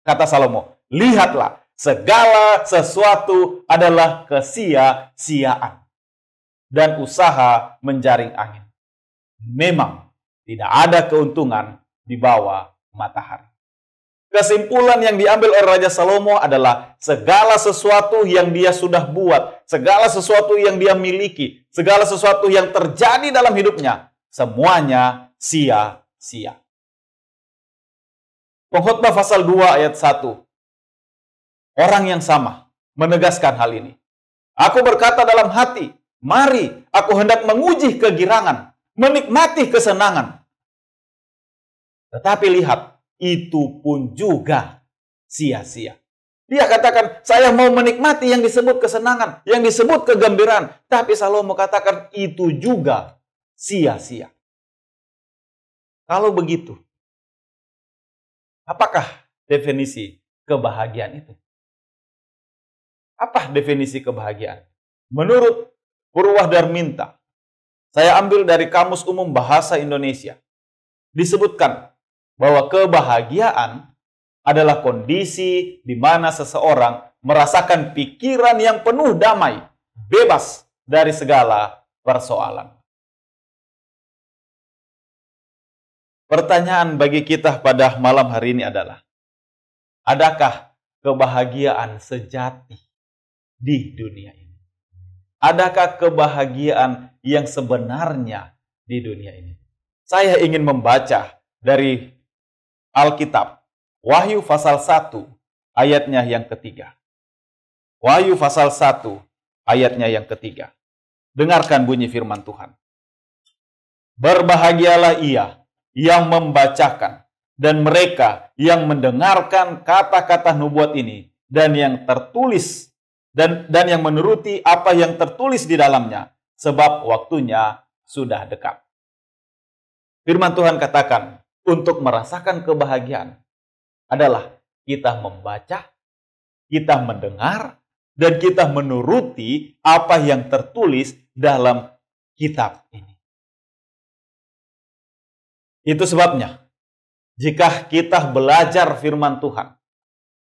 kata Salomo, lihatlah, segala sesuatu adalah kesia-siaan dan usaha menjaring angin. Memang tidak ada keuntungan di bawah matahari. Kesimpulan yang diambil oleh Raja Salomo adalah segala sesuatu yang dia sudah buat, segala sesuatu yang dia miliki, segala sesuatu yang terjadi dalam hidupnya, semuanya sia-sia. Pengkhotbah pasal 2 ayat 1. Orang yang sama menegaskan hal ini. Aku berkata dalam hati, mari aku hendak menguji kegirangan, menikmati kesenangan. Tetapi lihat, itu pun juga sia-sia. Dia katakan, saya mau menikmati yang disebut kesenangan, yang disebut kegembiraan. Tapi Salomo katakan, itu juga sia-sia. Kalau begitu, apakah definisi kebahagiaan itu? Apa definisi kebahagiaan? Menurut Purwadarminta, saya ambil dari Kamus Umum Bahasa Indonesia, disebutkan bahwa kebahagiaan adalah kondisi di mana seseorang merasakan pikiran yang penuh damai, bebas dari segala persoalan. Pertanyaan bagi kita pada malam hari ini adalah, Adakah kebahagiaan sejati di dunia ini? Adakah kebahagiaan yang sebenarnya di dunia ini? Saya ingin membaca dari Alkitab, Wahyu pasal 1 ayatnya yang ketiga. Wahyu pasal 1 ayatnya yang ketiga. Dengarkan bunyi firman Tuhan. Berbahagialah ia yang membacakan dan mereka yang mendengarkan kata-kata nubuat ini dan yang tertulis dan yang menuruti apa yang tertulis di dalamnya, sebab waktunya sudah dekat. Firman Tuhan katakan, untuk merasakan kebahagiaan adalah kita membaca, kita mendengar, dan kita menuruti apa yang tertulis dalam kitab ini. Itu sebabnya, jika kita belajar firman Tuhan,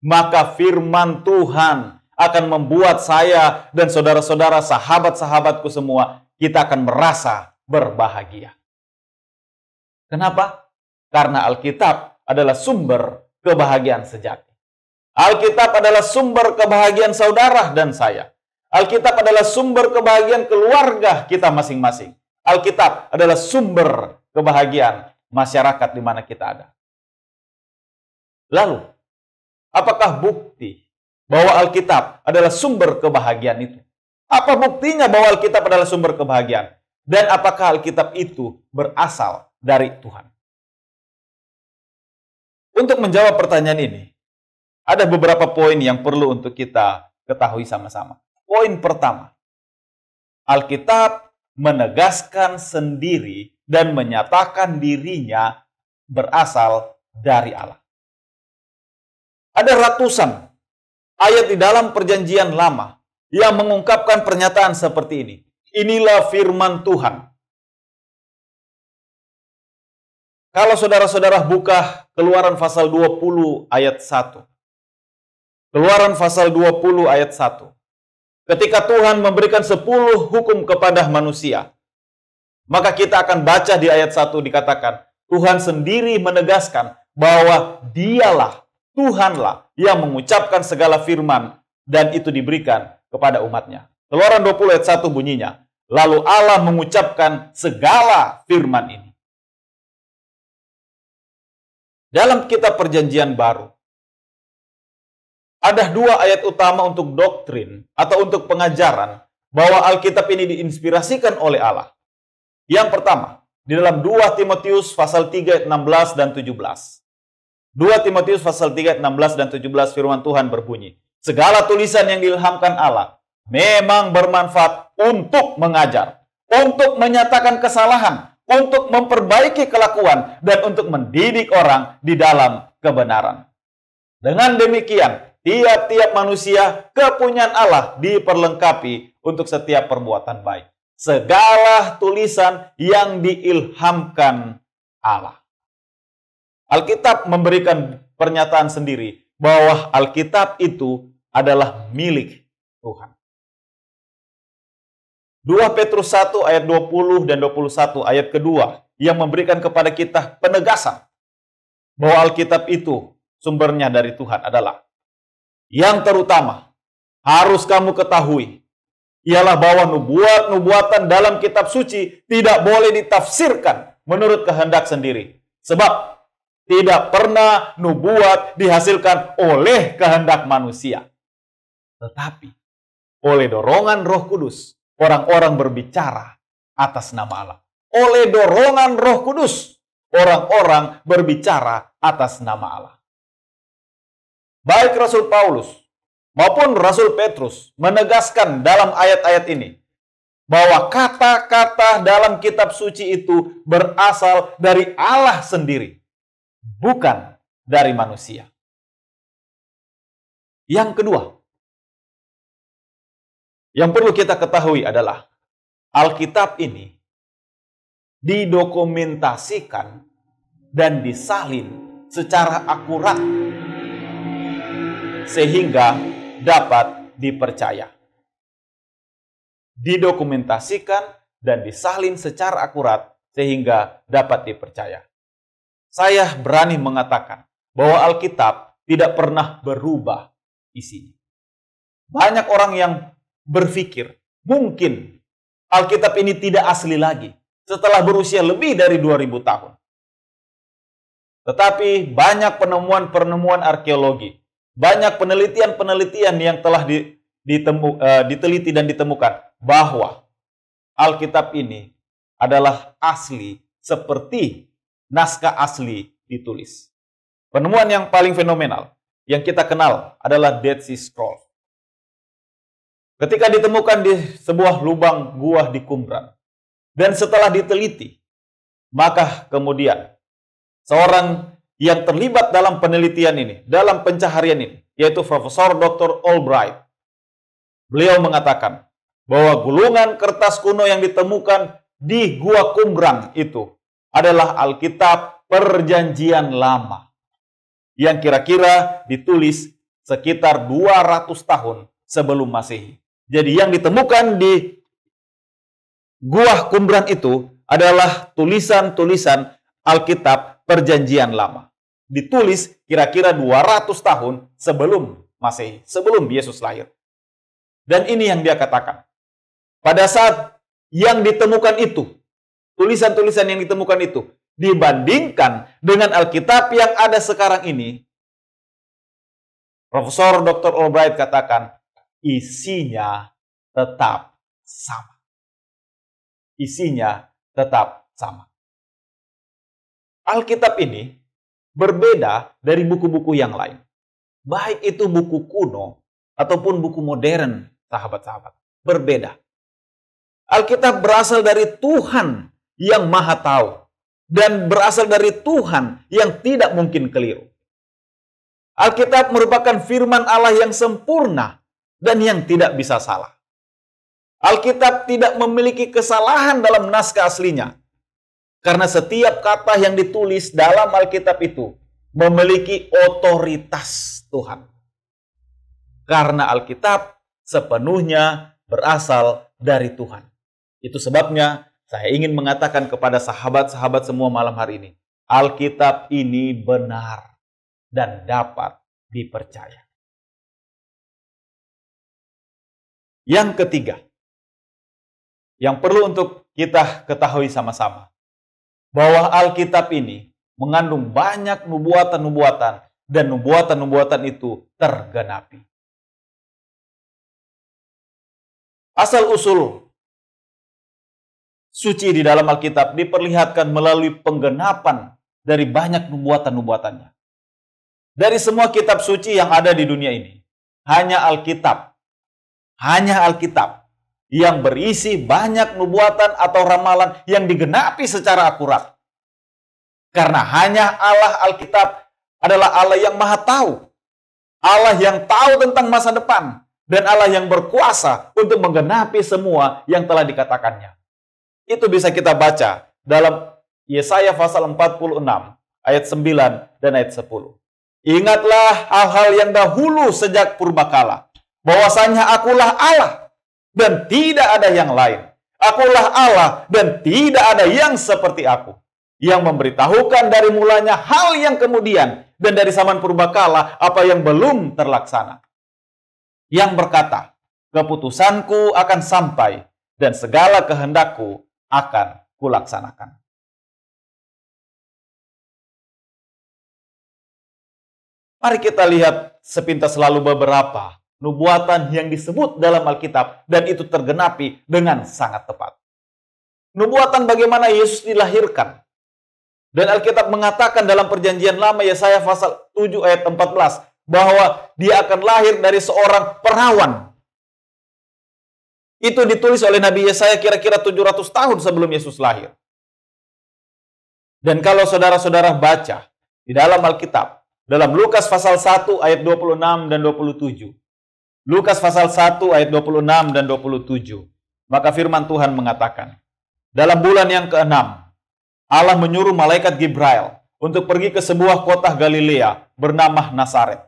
maka firman Tuhan akan membuat saya dan saudara-saudara, sahabat-sahabatku semua, kita akan merasa berbahagia. Kenapa? Karena Alkitab adalah sumber kebahagiaan sejati. Alkitab adalah sumber kebahagiaan saudara dan saya. Alkitab adalah sumber kebahagiaan keluarga kita masing-masing. Alkitab adalah sumber kebahagiaan masyarakat di mana kita ada. Lalu, apakah bukti bahwa Alkitab adalah sumber kebahagiaan itu? Apa buktinya bahwa Alkitab adalah sumber kebahagiaan? Dan apakah Alkitab itu berasal dari Tuhan? Untuk menjawab pertanyaan ini, ada beberapa poin yang perlu untuk kita ketahui sama-sama. Poin pertama, Alkitab menegaskan sendiri dan menyatakan dirinya berasal dari Allah. Ada ratusan ayat di dalam Perjanjian Lama yang mengungkapkan pernyataan seperti ini. Inilah firman Tuhan. Kalau saudara-saudara buka Keluaran pasal 20 ayat 1. Keluaran pasal 20 ayat 1. Ketika Tuhan memberikan 10 hukum kepada manusia, maka kita akan baca di ayat 1 dikatakan, Tuhan sendiri menegaskan bahwa dialah, Tuhanlah yang mengucapkan segala firman dan itu diberikan kepada umatnya. Keluaran 20 ayat 1 bunyinya, lalu Allah mengucapkan segala firman ini. Dalam kitab Perjanjian Baru, ada 2 ayat utama untuk doktrin atau untuk pengajaran bahwa Alkitab ini diinspirasikan oleh Allah. Yang pertama, di dalam 2 Timotius pasal 3 ayat 16 dan 17. 2 Timotius pasal 3 ayat 16 dan 17 firman Tuhan berbunyi, segala tulisan yang diilhamkan Allah memang bermanfaat untuk mengajar, untuk menyatakan kesalahan, untuk memperbaiki kelakuan, dan untuk mendidik orang di dalam kebenaran. Dengan demikian, tiap-tiap manusia kepunyaan Allah diperlengkapi untuk setiap perbuatan baik. Segala tulisan yang diilhamkan Allah. Alkitab memberikan pernyataan sendiri bahwa Alkitab itu adalah milik Tuhan. 2 Petrus 1 ayat 20 dan 21 ayat kedua yang memberikan kepada kita penegasan bahwa Alkitab itu sumbernya dari Tuhan adalah yang terutama harus kamu ketahui ialah bahwa nubuatan dalam kitab suci tidak boleh ditafsirkan menurut kehendak sendiri. Sebab tidak pernah nubuat dihasilkan oleh kehendak manusia, tetapi oleh dorongan Roh Kudus. Orang-orang berbicara atas nama Allah. Oleh dorongan Roh Kudus, orang-orang berbicara atas nama Allah. Baik Rasul Paulus maupun Rasul Petrus menegaskan dalam ayat-ayat ini bahwa kata-kata dalam kitab suci itu berasal dari Allah sendiri, bukan dari manusia. Yang kedua, yang perlu kita ketahui adalah Alkitab ini didokumentasikan dan disalin secara akurat sehingga dapat dipercaya. Didokumentasikan dan disalin secara akurat sehingga dapat dipercaya. Saya berani mengatakan bahwa Alkitab tidak pernah berubah isinya. Banyak orang yang berpikir, mungkin Alkitab ini tidak asli lagi setelah berusia lebih dari 2000 tahun. Tetapi banyak penemuan-penemuan arkeologi, banyak penelitian-penelitian yang telah diteliti dan ditemukan bahwa Alkitab ini adalah asli seperti naskah asli ditulis. Penemuan yang paling fenomenal yang kita kenal adalah Dead Sea Scrolls. Ketika ditemukan di sebuah lubang gua di Qumran, dan setelah diteliti, maka kemudian seorang yang terlibat dalam penelitian ini, dalam pencaharian ini, yaitu Profesor Dr. Albright, beliau mengatakan bahwa gulungan kertas kuno yang ditemukan di gua Qumran itu adalah Alkitab Perjanjian Lama yang kira-kira ditulis sekitar 200 tahun sebelum Masehi. Jadi yang ditemukan di gua Qumran itu adalah tulisan-tulisan Alkitab Perjanjian Lama. Ditulis kira-kira 200 tahun sebelum Masehi, sebelum Yesus lahir. Dan ini yang dia katakan. Pada saat yang ditemukan itu, tulisan-tulisan yang ditemukan itu, dibandingkan dengan Alkitab yang ada sekarang ini, Profesor Dr. Albright katakan, isinya tetap sama. Isinya tetap sama. Alkitab ini berbeda dari buku-buku yang lain. Baik itu buku kuno ataupun buku modern, sahabat-sahabat. Berbeda. Alkitab berasal dari Tuhan yang Maha Tahu. Dan berasal dari Tuhan yang tidak mungkin keliru. Alkitab merupakan firman Allah yang sempurna dan yang tidak bisa salah. Alkitab tidak memiliki kesalahan dalam naskah aslinya. Karena setiap kata yang ditulis dalam Alkitab itu memiliki otoritas Tuhan. Karena Alkitab sepenuhnya berasal dari Tuhan. Itu sebabnya saya ingin mengatakan kepada sahabat-sahabat semua malam hari ini, Alkitab ini benar dan dapat dipercaya. Yang ketiga, yang perlu untuk kita ketahui sama-sama, bahwa Alkitab ini mengandung banyak nubuatan-nubuatan dan nubuatan-nubuatan itu tergenapi. Asal-usul suci di dalam Alkitab diperlihatkan melalui penggenapan dari banyak nubuatan-nubuatannya. Dari semua kitab suci yang ada di dunia ini, hanya Alkitab yang berisi banyak nubuatan atau ramalan yang digenapi secara akurat. Karena hanya Allah Alkitab adalah Allah yang Maha Tahu. Allah yang tahu tentang masa depan. Dan Allah yang berkuasa untuk menggenapi semua yang telah dikatakannya. Itu bisa kita baca dalam Yesaya pasal 46 ayat 9 dan ayat 10. Ingatlah hal-hal yang dahulu sejak purbakala, bahwasanya akulah Allah dan tidak ada yang lain. Akulah Allah dan tidak ada yang seperti aku, yang memberitahukan dari mulanya hal yang kemudian dan dari zaman purbakala apa yang belum terlaksana. Yang berkata, keputusanku akan sampai dan segala kehendakku akan kulaksanakan. Mari kita lihat sepintas lalu beberapa nubuatan yang disebut dalam Alkitab dan itu tergenapi dengan sangat tepat. Nubuatan bagaimana Yesus dilahirkan. Dan Alkitab mengatakan dalam Perjanjian Lama Yesaya pasal 7 ayat 14 bahwa dia akan lahir dari seorang perawan. Itu ditulis oleh Nabi Yesaya kira-kira 700 tahun sebelum Yesus lahir. Dan kalau saudara-saudara baca di dalam Alkitab, dalam Lukas pasal 1 ayat 26 dan 27. Lukas pasal 1 ayat 26 dan 27. Maka firman Tuhan mengatakan, dalam bulan yang ke-6, Allah menyuruh malaikat Gibrail untuk pergi ke sebuah kota Galilea bernama Nazaret.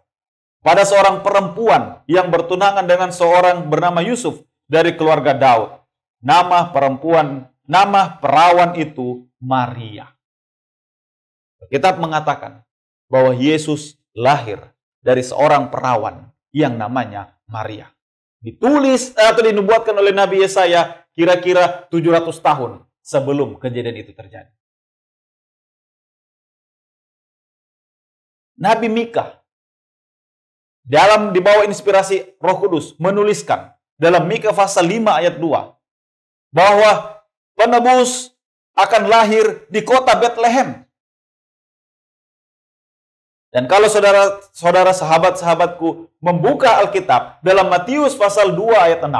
Pada seorang perempuan yang bertunangan dengan seorang bernama Yusuf dari keluarga Daud. Nama perawan itu Maria. Kitab mengatakan bahwa Yesus lahir dari seorang perawan yang namanya Maria. Ditulis atau dinubuatkan oleh Nabi Yesaya kira-kira 700 tahun sebelum kejadian itu terjadi. Nabi Mika di bawah inspirasi Roh Kudus menuliskan dalam Mika pasal 5 ayat 2 bahwa penebus akan lahir di kota Bethlehem. Dan kalau saudara-saudara, sahabat-sahabatku membuka Alkitab dalam Matius pasal 2 ayat 6,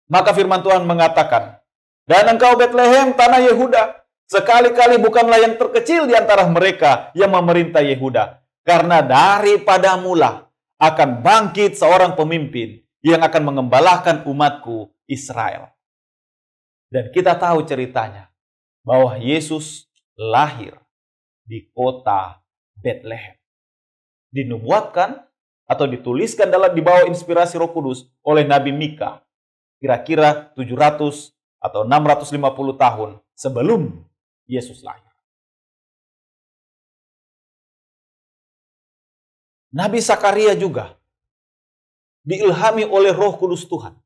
maka firman Tuhan mengatakan, "Dan engkau Bethlehem, tanah Yehuda, sekali-kali bukanlah yang terkecil di antara mereka yang memerintah Yehuda, karena daripadamu lah akan bangkit seorang pemimpin yang akan mengembalakan umatku Israel." Dan kita tahu ceritanya bahwa Yesus lahir di kota Bethlehem. Dinubuatkan atau dituliskan di bawah inspirasi Roh Kudus oleh Nabi Mika kira-kira 700 atau 650 tahun sebelum Yesus lahir. Nabi Sakaria juga diilhami oleh Roh Kudus Tuhan.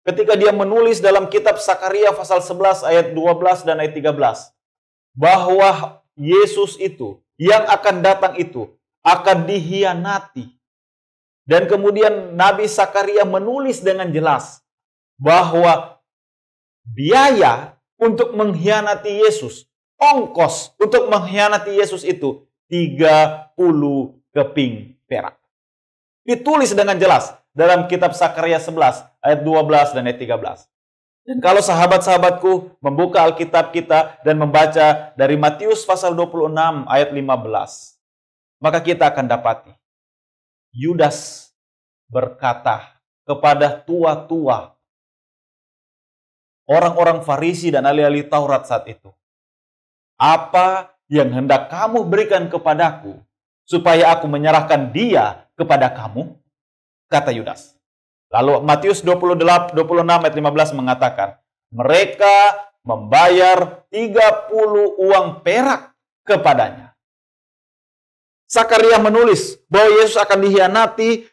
Ketika dia menulis dalam kitab Sakaria pasal 11 ayat 12 dan ayat 13 bahwa Yesus itu yang akan datang itu akan dihianati. Dan kemudian Nabi Sakaria menulis dengan jelas bahwa biaya untuk mengkhianati Yesus, ongkos untuk mengkhianati Yesus itu 30 keping perak. Ditulis dengan jelas dalam kitab Sakaria 11 ayat 12 dan ayat 13. Dan kalau sahabat-sahabatku membuka Alkitab kita dan membaca dari Matius pasal 26 ayat 15, maka kita akan dapati Yudas berkata kepada tua-tua orang-orang Farisi dan ahli-ahli Taurat saat itu, "Apa yang hendak kamu berikan kepadaku supaya aku menyerahkan dia kepada kamu?" kata Yudas. Lalu Matius 26 ayat 15 mengatakan, mereka membayar 30 uang perak kepadanya. Sakaria menulis bahwa Yesus akan dikhianati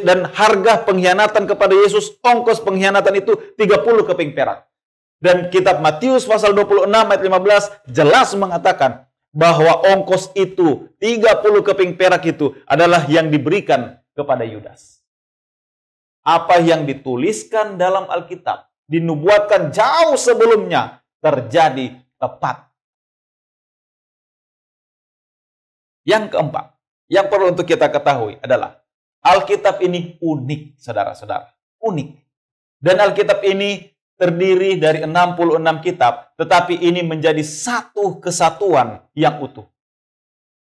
dan harga pengkhianatan kepada Yesus, ongkos pengkhianatan itu 30 keping perak. Dan kitab Matius pasal 26 ayat 15 jelas mengatakan bahwa ongkos itu 30 keping perak itu adalah yang diberikan kepada Yudas. Apa yang dituliskan dalam Alkitab, dinubuatkan jauh sebelumnya, terjadi tepat. Yang keempat, yang perlu untuk kita ketahui adalah Alkitab ini unik, saudara-saudara. Unik. Dan Alkitab ini terdiri dari 66 kitab, tetapi ini menjadi satu kesatuan yang utuh.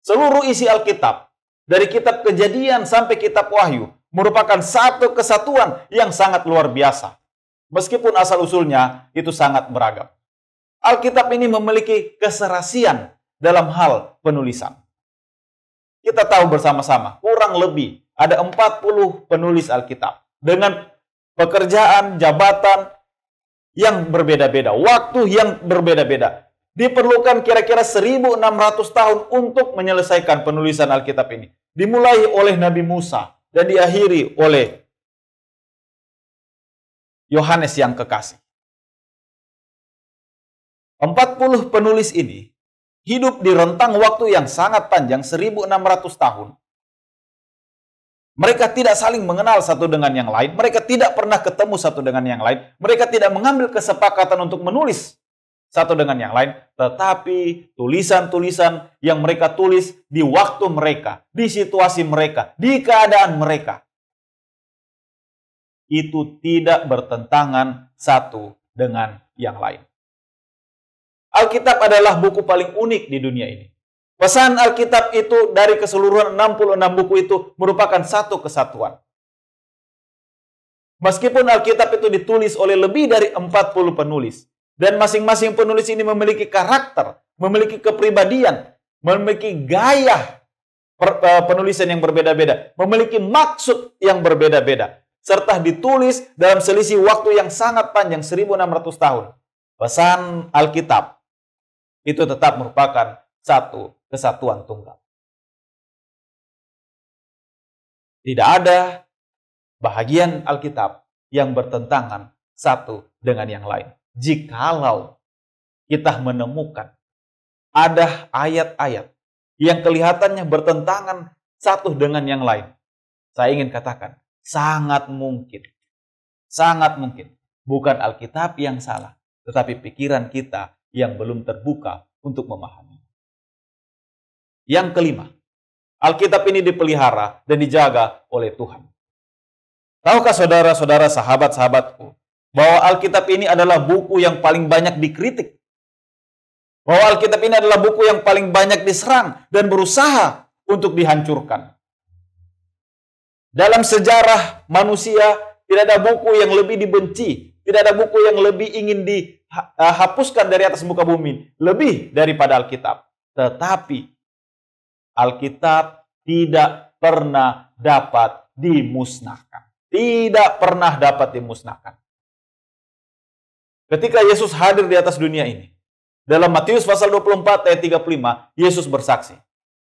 Seluruh isi Alkitab, dari kitab Kejadian sampai kitab Wahyu, merupakan satu kesatuan yang sangat luar biasa. Meskipun asal-usulnya itu sangat beragam. Alkitab ini memiliki keserasian dalam hal penulisan. Kita tahu bersama-sama, kurang lebih ada 40 penulis Alkitab. Dengan pekerjaan, jabatan yang berbeda-beda, waktu yang berbeda-beda. Diperlukan kira-kira 1600 tahun untuk menyelesaikan penulisan Alkitab ini. Dimulai oleh Nabi Musa dan diakhiri oleh Yohanes yang kekasih. 40 penulis ini hidup di rentang waktu yang sangat panjang, 1600 tahun. Mereka tidak saling mengenal satu dengan yang lain. Mereka tidak pernah ketemu satu dengan yang lain. Mereka tidak mengambil kesepakatan untuk menulis satu dengan yang lain. Tetapi tulisan-tulisan yang mereka tulis di waktu mereka, di situasi mereka, di keadaan mereka, itu tidak bertentangan satu dengan yang lain. Alkitab adalah buku paling unik di dunia ini. Pesan Alkitab itu dari keseluruhan 66 buku itu merupakan satu kesatuan. Meskipun Alkitab itu ditulis oleh lebih dari 40 penulis, dan masing-masing penulis ini memiliki karakter, memiliki kepribadian, memiliki gaya penulisan yang berbeda-beda, memiliki maksud yang berbeda-beda, serta ditulis dalam selisih waktu yang sangat panjang, 1600 tahun. Pesan Alkitab itu tetap merupakan satu kesatuan tunggal. Tidak ada bahagian Alkitab yang bertentangan satu dengan yang lain. Jikalau kita menemukan ada ayat-ayat yang kelihatannya bertentangan satu dengan yang lain, saya ingin katakan, sangat mungkin bukan Alkitab yang salah, tetapi pikiran kita yang belum terbuka untuk memahami. Yang kelima, Alkitab ini dipelihara dan dijaga oleh Tuhan. Tahukah saudara-saudara, sahabat-sahabatku, bahwa Alkitab ini adalah buku yang paling banyak dikritik? Bahwa Alkitab ini adalah buku yang paling banyak diserang dan berusaha untuk dihancurkan. Dalam sejarah manusia, tidak ada buku yang lebih dibenci, tidak ada buku yang lebih ingin dihapuskan dari atas muka bumi, lebih daripada Alkitab. Tetapi Alkitab tidak pernah dapat dimusnahkan. Tidak pernah dapat dimusnahkan. Ketika Yesus hadir di atas dunia ini, dalam Matius pasal 24 ayat 35, Yesus bersaksi,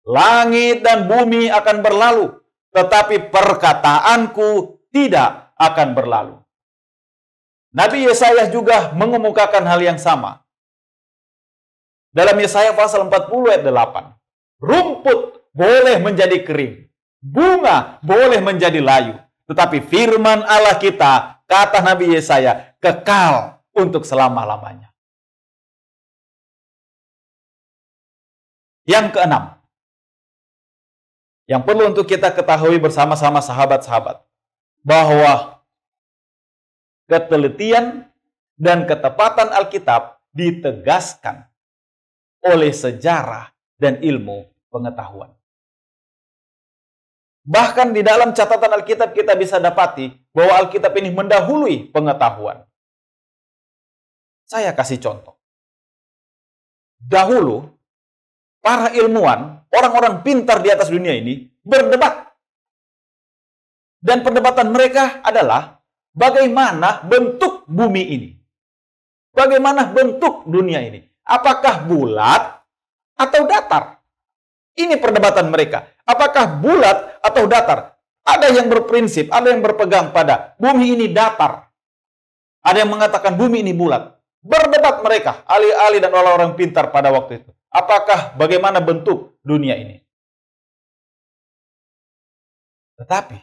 "Langit dan bumi akan berlalu, tetapi perkataanku tidak akan berlalu." Nabi Yesaya juga mengemukakan hal yang sama. Dalam Yesaya pasal 40 ayat 8, "Rumput boleh menjadi kering, bunga boleh menjadi layu, tetapi firman Allah kita," kata Nabi Yesaya, "kekal untuk selama-lamanya." Yang keenam, yang perlu untuk kita ketahui bersama-sama sahabat-sahabat, bahwa ketelitian dan ketepatan Alkitab ditegaskan oleh sejarah dan ilmu pengetahuan. Bahkan di dalam catatan Alkitab kita bisa dapati bahwa Alkitab ini mendahului pengetahuan. Saya kasih contoh. Dahulu, para ilmuwan, orang-orang pintar di atas dunia ini berdebat. Dan perdebatan mereka adalah bagaimana bentuk bumi ini. Bagaimana bentuk dunia ini. Apakah bulat atau datar? Ini perdebatan mereka. Apakah bulat atau datar? Ada yang berprinsip, ada yang berpegang pada bumi ini datar. Ada yang mengatakan bumi ini bulat. Berdebat mereka, ahli-ahli dan orang-orang pintar pada waktu itu. Apakah bagaimana bentuk dunia ini? Tetapi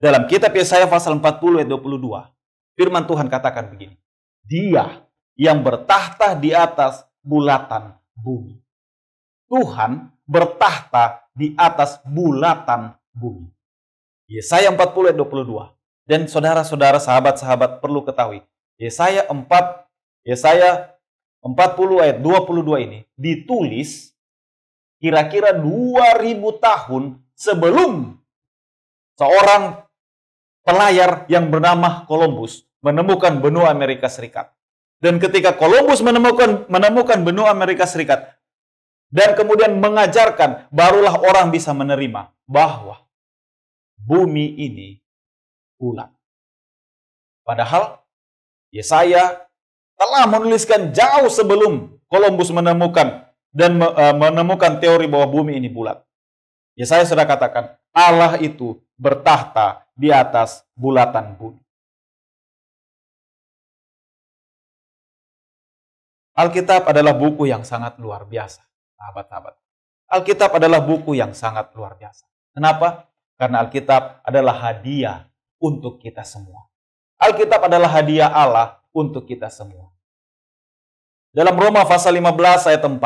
dalam kitab Yesaya pasal 40 ayat 22, firman Tuhan katakan begini, "Dia yang bertahta di atas bulatan bumi." Tuhan bertahta di atas bulatan bumi. Yesaya 40 ayat 22. Dan saudara-saudara, sahabat-sahabat perlu ketahui, Yesaya 40 ayat 22 ini ditulis kira-kira 2000 tahun sebelum seorang pelayar yang bernama Columbus menemukan benua Amerika Serikat. Dan ketika Columbus menemukan benua Amerika Serikat dan kemudian mengajarkan, barulah orang bisa menerima bahwa bumi ini bulat. Padahal Yesaya telah menuliskan jauh sebelum Columbus menemukan teori bahwa bumi ini bulat. Yesaya sudah katakan, Allah itu bertahta di atas bulatan bumi. Alkitab adalah buku yang sangat luar biasa, sahabat-sahabat. Alkitab adalah buku yang sangat luar biasa. Kenapa? Karena Alkitab adalah hadiah untuk kita semua. Alkitab adalah hadiah Allah untuk kita semua. Dalam Roma pasal 15 ayat 4.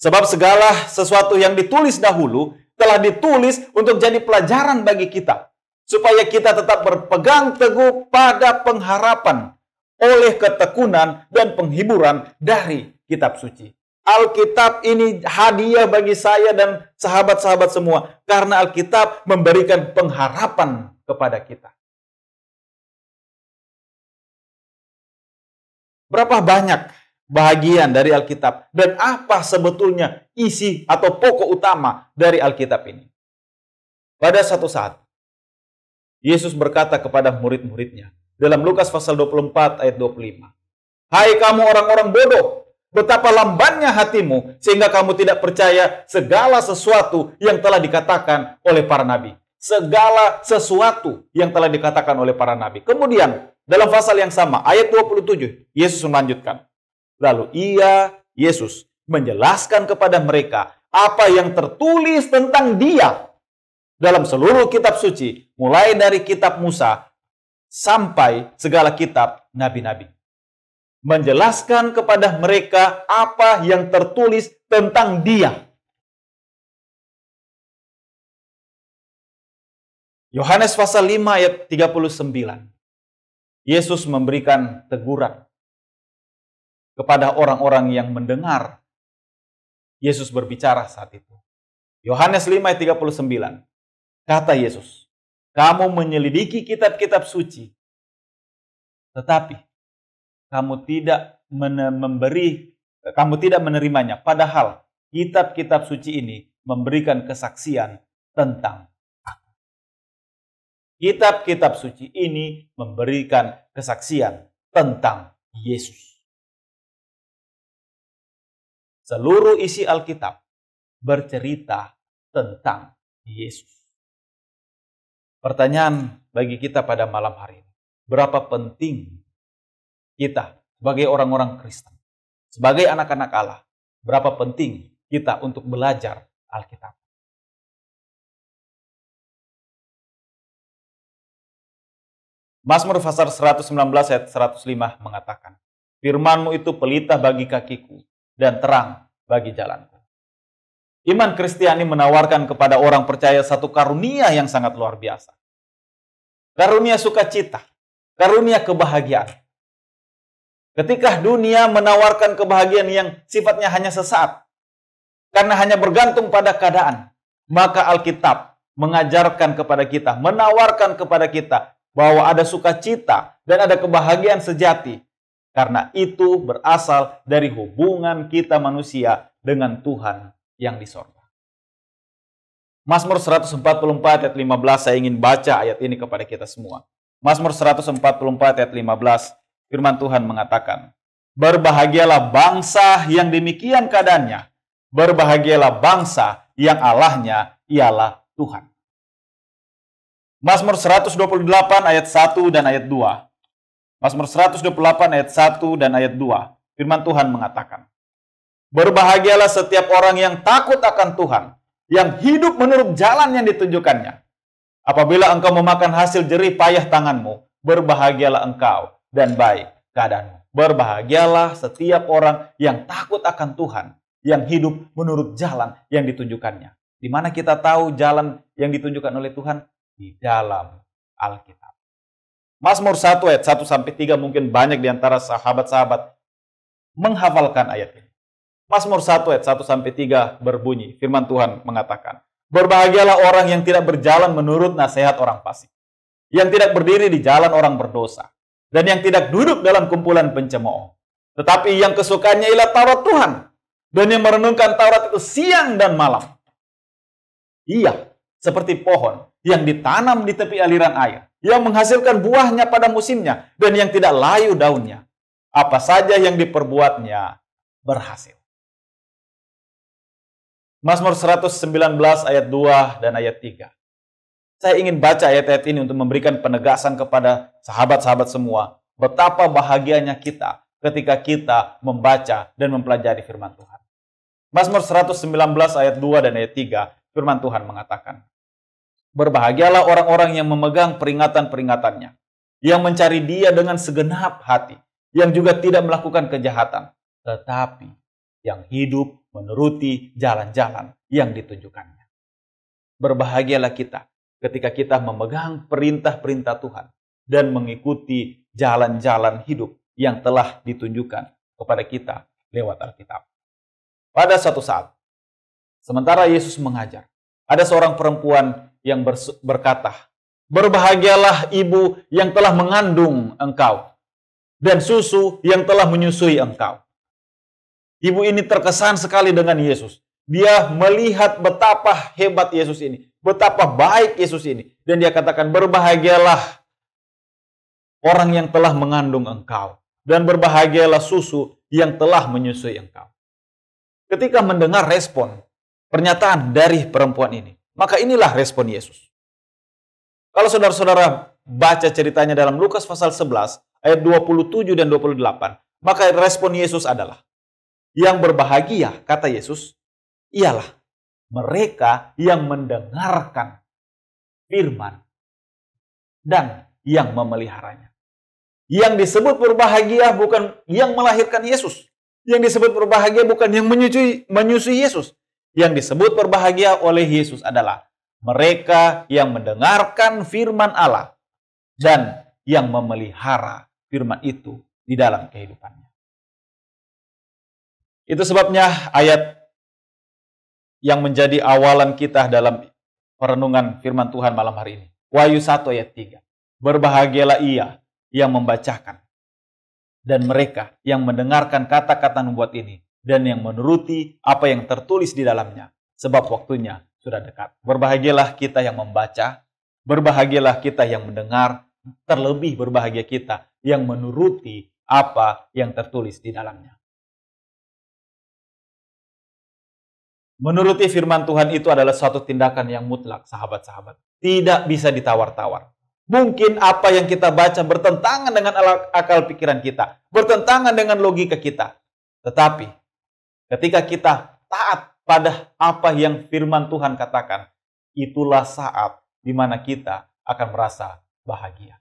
Sebab segala sesuatu yang ditulis dahulu telah ditulis untuk jadi pelajaran bagi kita, supaya kita tetap berpegang teguh pada pengharapan oleh ketekunan dan penghiburan dari kitab suci. Alkitab ini hadiah bagi saya dan sahabat-sahabat semua, karena Alkitab memberikan pengharapan kepada kita. Berapa banyak bahagian dari Alkitab dan apa sebetulnya isi atau pokok utama dari Alkitab ini? Pada satu saat, Yesus berkata kepada murid-muridnya dalam Lukas pasal 24 ayat 25, "Hai kamu orang-orang bodoh, Betapa lambannya hatimu sehingga kamu tidak percaya segala sesuatu yang telah dikatakan oleh para nabi. Segala sesuatu yang telah dikatakan oleh para nabi. Kemudian dalam pasal yang sama, ayat 27, Yesus melanjutkan. Lalu Yesus menjelaskan kepada mereka apa yang tertulis tentang Dia dalam seluruh kitab suci, mulai dari kitab Musa sampai segala kitab nabi-nabi. Menjelaskan kepada mereka apa yang tertulis tentang Dia. Yohanes pasal 5 ayat 39. Yesus memberikan teguran kepada orang-orang yang mendengar Yesus berbicara saat itu. Yohanes 5 ayat 39. Kata Yesus, kamu menyelidiki kitab-kitab suci, tetapi kamu tidak menerimanya. Padahal kitab-kitab suci ini memberikan kesaksian tentang aku. Kitab-kitab suci ini memberikan kesaksian tentang Yesus. Seluruh isi Alkitab bercerita tentang Yesus. Pertanyaan bagi kita pada malam hari ini. Berapa penting kita sebagai orang-orang Kristen, sebagai anak-anak Allah, berapa penting kita untuk belajar Alkitab. Mazmur pasal 119 ayat 105 mengatakan, firman-Mu itu pelita bagi kakiku dan terang bagi jalanku. Iman Kristiani menawarkan kepada orang percaya satu karunia yang sangat luar biasa. Karunia sukacita, karunia kebahagiaan. Ketika dunia menawarkan kebahagiaan yang sifatnya hanya sesaat, karena hanya bergantung pada keadaan, maka Alkitab mengajarkan kepada kita, menawarkan kepada kita bahwa ada sukacita dan ada kebahagiaan sejati. Karena itu berasal dari hubungan kita manusia dengan Tuhan yang di sorga. Mazmur 144 ayat 15, saya ingin baca ayat ini kepada kita semua. Mazmur 144 ayat 15, firman Tuhan mengatakan, berbahagialah bangsa yang demikian keadaannya, berbahagialah bangsa yang Allahnya ialah Tuhan. Mazmur 128 ayat 1 dan ayat 2. Mazmur 128 ayat 1 dan ayat 2. Firman Tuhan mengatakan, berbahagialah setiap orang yang takut akan Tuhan, yang hidup menurut jalan yang ditunjukkannya. Apabila engkau memakan hasil jerih payah tanganmu, berbahagialah engkau dan baik keadaanmu. Berbahagialah setiap orang yang takut akan Tuhan, yang hidup menurut jalan yang ditunjukkannya. Di mana kita tahu jalan yang ditunjukkan oleh Tuhan? Di dalam Alkitab. Mazmur 1 ayat 1-3 mungkin banyak di antara sahabat-sahabat menghafalkan ayat ini. Mazmur 1 ayat 1-3 berbunyi, firman Tuhan mengatakan, berbahagialah orang yang tidak berjalan menurut nasihat orang fasik, yang tidak berdiri di jalan orang berdosa, dan yang tidak duduk dalam kumpulan pencemooh. Tetapi yang kesukaannya ialah Taurat Tuhan, dan yang merenungkan Taurat itu siang dan malam. Ia seperti pohon yang ditanam di tepi aliran air, yang menghasilkan buahnya pada musimnya, dan yang tidak layu daunnya. Apa saja yang diperbuatnya berhasil. Mazmur 119 ayat 2 dan ayat 3. Saya ingin baca ayat-ayat ini untuk memberikan penegasan kepada sahabat-sahabat semua. Betapa bahagianya kita ketika kita membaca dan mempelajari firman Tuhan. Mazmur 119 ayat 2 dan ayat 3. Firman Tuhan mengatakan, berbahagialah orang-orang yang memegang peringatan-peringatannya, yang mencari Dia dengan segenap hati, yang juga tidak melakukan kejahatan, tetapi yang hidup menuruti jalan-jalan yang ditunjukkannya. Berbahagialah kita ketika kita memegang perintah-perintah Tuhan dan mengikuti jalan-jalan hidup yang telah ditunjukkan kepada kita lewat Alkitab. Pada suatu saat, sementara Yesus mengajar, ada seorang perempuan yang berkata, berbahagialah ibu yang telah mengandung engkau dan susu yang telah menyusui engkau. Ibu ini terkesan sekali dengan Yesus. Dia melihat betapa hebat Yesus ini, betapa baik Yesus ini. Dan dia katakan, berbahagialah orang yang telah mengandung engkau. Dan berbahagialah susu yang telah menyusui engkau. Ketika mendengar respon pernyataan dari perempuan ini, maka inilah respon Yesus. Kalau saudara-saudara baca ceritanya dalam Lukas pasal 11 ayat 27 dan 28, maka respon Yesus adalah, yang berbahagia, kata Yesus, ialah mereka yang mendengarkan firman dan yang memeliharanya. Yang disebut berbahagia bukan yang melahirkan Yesus. Yang disebut berbahagia bukan yang menyusui Yesus. Yang disebut berbahagia oleh Yesus adalah mereka yang mendengarkan firman Allah dan yang memelihara firman itu di dalam kehidupannya. Itu sebabnya ayat yang menjadi awalan kita dalam perenungan firman Tuhan malam hari ini. Wahyu 1 ayat 3. Berbahagialah ia yang membacakan dan mereka yang mendengarkan kata-kata nubuat ini dan yang menuruti apa yang tertulis di dalamnya, sebab waktunya sudah dekat. Berbahagialah kita yang membaca, berbahagialah kita yang mendengar, terlebih berbahagia kita yang menuruti apa yang tertulis di dalamnya. Menuruti firman Tuhan itu adalah suatu tindakan yang mutlak, sahabat-sahabat. Tidak bisa ditawar-tawar. Mungkin apa yang kita baca bertentangan dengan akal pikiran kita, bertentangan dengan logika kita. Tetapi ketika kita taat pada apa yang firman Tuhan katakan, itulah saat di mana kita akan merasa bahagia.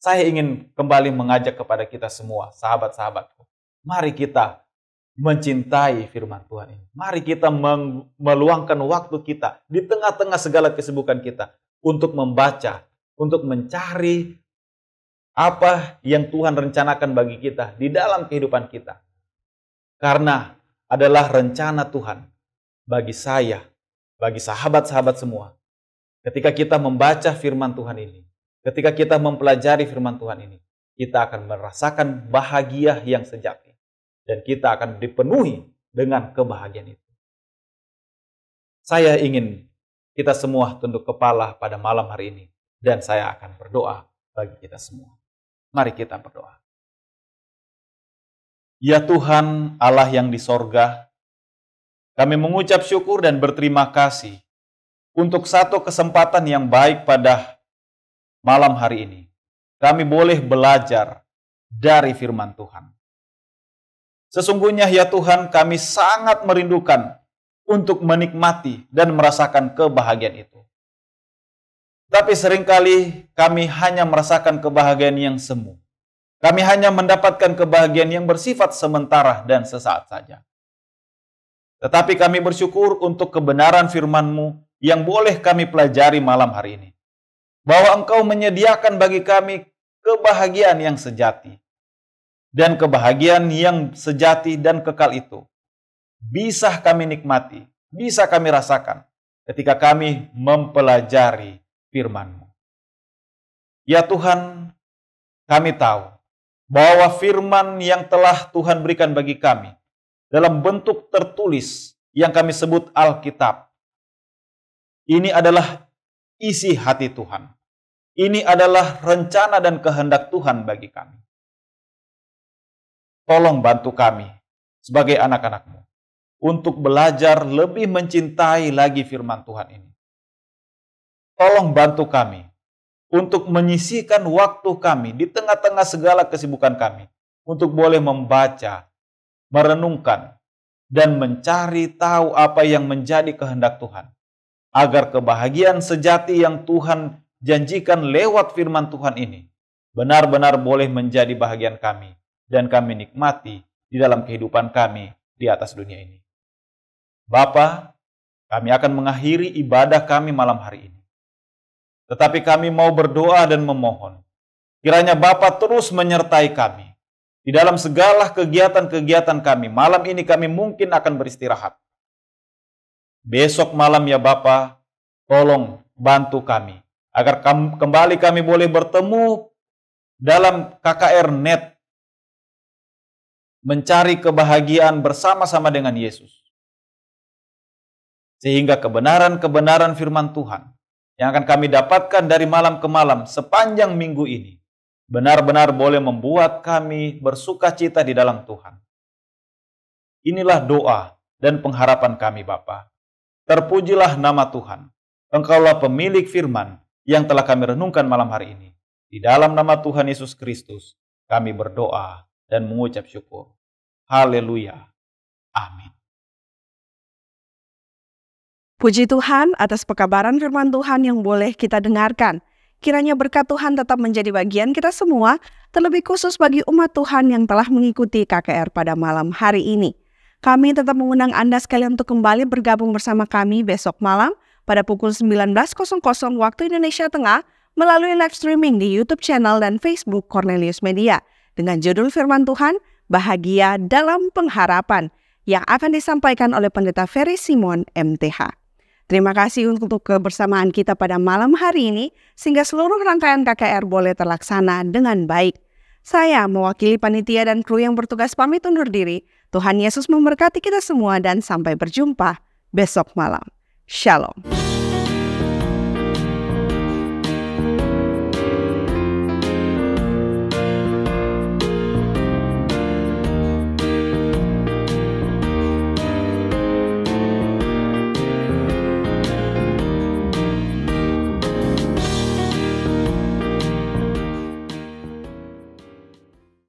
Saya ingin kembali mengajak kepada kita semua, sahabat-sahabatku. Mari kita mencintai firman Tuhan ini. Mari kita meluangkan waktu kita di tengah-tengah segala kesibukan kita untuk membaca, untuk mencari apa yang Tuhan rencanakan bagi kita di dalam kehidupan kita. Karena adalah rencana Tuhan bagi saya, bagi sahabat-sahabat semua. Ketika kita membaca firman Tuhan ini, ketika kita mempelajari firman Tuhan ini, kita akan merasakan bahagia yang sejati. Dan kita akan dipenuhi dengan kebahagiaan itu. Saya ingin kita semua tunduk kepala pada malam hari ini. Dan saya akan berdoa bagi kita semua. Mari kita berdoa. Ya Tuhan Allah yang di sorga, kami mengucap syukur dan berterima kasih untuk satu kesempatan yang baik pada malam hari ini. Kami boleh belajar dari firman Tuhan. Sesungguhnya ya Tuhan, kami sangat merindukan untuk menikmati dan merasakan kebahagiaan itu. Tapi seringkali kami hanya merasakan kebahagiaan yang semu. Kami hanya mendapatkan kebahagiaan yang bersifat sementara dan sesaat saja. Tetapi kami bersyukur untuk kebenaran firman-Mu yang boleh kami pelajari malam hari ini. Bahwa Engkau menyediakan bagi kami kebahagiaan yang sejati. Dan kebahagiaan yang sejati dan kekal itu bisa kami nikmati, bisa kami rasakan ketika kami mempelajari firman-Mu. Ya Tuhan, kami tahu bahwa firman yang telah Tuhan berikan bagi kami dalam bentuk tertulis yang kami sebut Alkitab, ini adalah isi hati Tuhan. Ini adalah rencana dan kehendak Tuhan bagi kami. Tolong bantu kami sebagai anak-anak-Mu untuk belajar lebih mencintai lagi firman Tuhan ini. Tolong bantu kami untuk menyisihkan waktu kami di tengah-tengah segala kesibukan kami untuk boleh membaca, merenungkan, dan mencari tahu apa yang menjadi kehendak Tuhan. Agar kebahagiaan sejati yang Tuhan janjikan lewat firman Tuhan ini benar-benar boleh menjadi bahagian kami. Dan kami nikmati di dalam kehidupan kami di atas dunia ini. Bapa, kami akan mengakhiri ibadah kami malam hari ini. Tetapi kami mau berdoa dan memohon. Kiranya Bapa terus menyertai kami. Di dalam segala kegiatan-kegiatan kami. Malam ini kami mungkin akan beristirahat. Besok malam ya Bapa, tolong bantu kami. Agar kembali kami boleh bertemu dalam KKR Net. Mencari kebahagiaan bersama-sama dengan Yesus. Sehingga kebenaran-kebenaran firman Tuhan yang akan kami dapatkan dari malam ke malam sepanjang minggu ini benar-benar boleh membuat kami bersuka cita di dalam Tuhan. Inilah doa dan pengharapan kami Bapa. Terpujilah nama Tuhan. Engkaulah pemilik firman yang telah kami renungkan malam hari ini. Di dalam nama Tuhan Yesus Kristus, kami berdoa dan mengucap syukur. Haleluya. Amin. Puji Tuhan atas pekabaran firman Tuhan yang boleh kita dengarkan. Kiranya berkat Tuhan tetap menjadi bagian kita semua, terlebih khusus bagi umat Tuhan yang telah mengikuti KKR pada malam hari ini. Kami tetap mengundang Anda sekalian untuk kembali bergabung bersama kami besok malam pada pukul 19.00 waktu Indonesia Tengah melalui live streaming di YouTube channel dan Facebook Cornelius Media dengan judul Firman Tuhan, Bahagia dalam Pengharapan yang akan disampaikan oleh Pendeta Ferry Simon MTH. Terima kasih untuk kebersamaan kita pada malam hari ini, sehingga seluruh rangkaian KKR boleh terlaksana dengan baik. Saya mewakili panitia dan kru yang bertugas pamit undur diri. Tuhan Yesus memberkati kita semua dan sampai berjumpa besok malam. Shalom.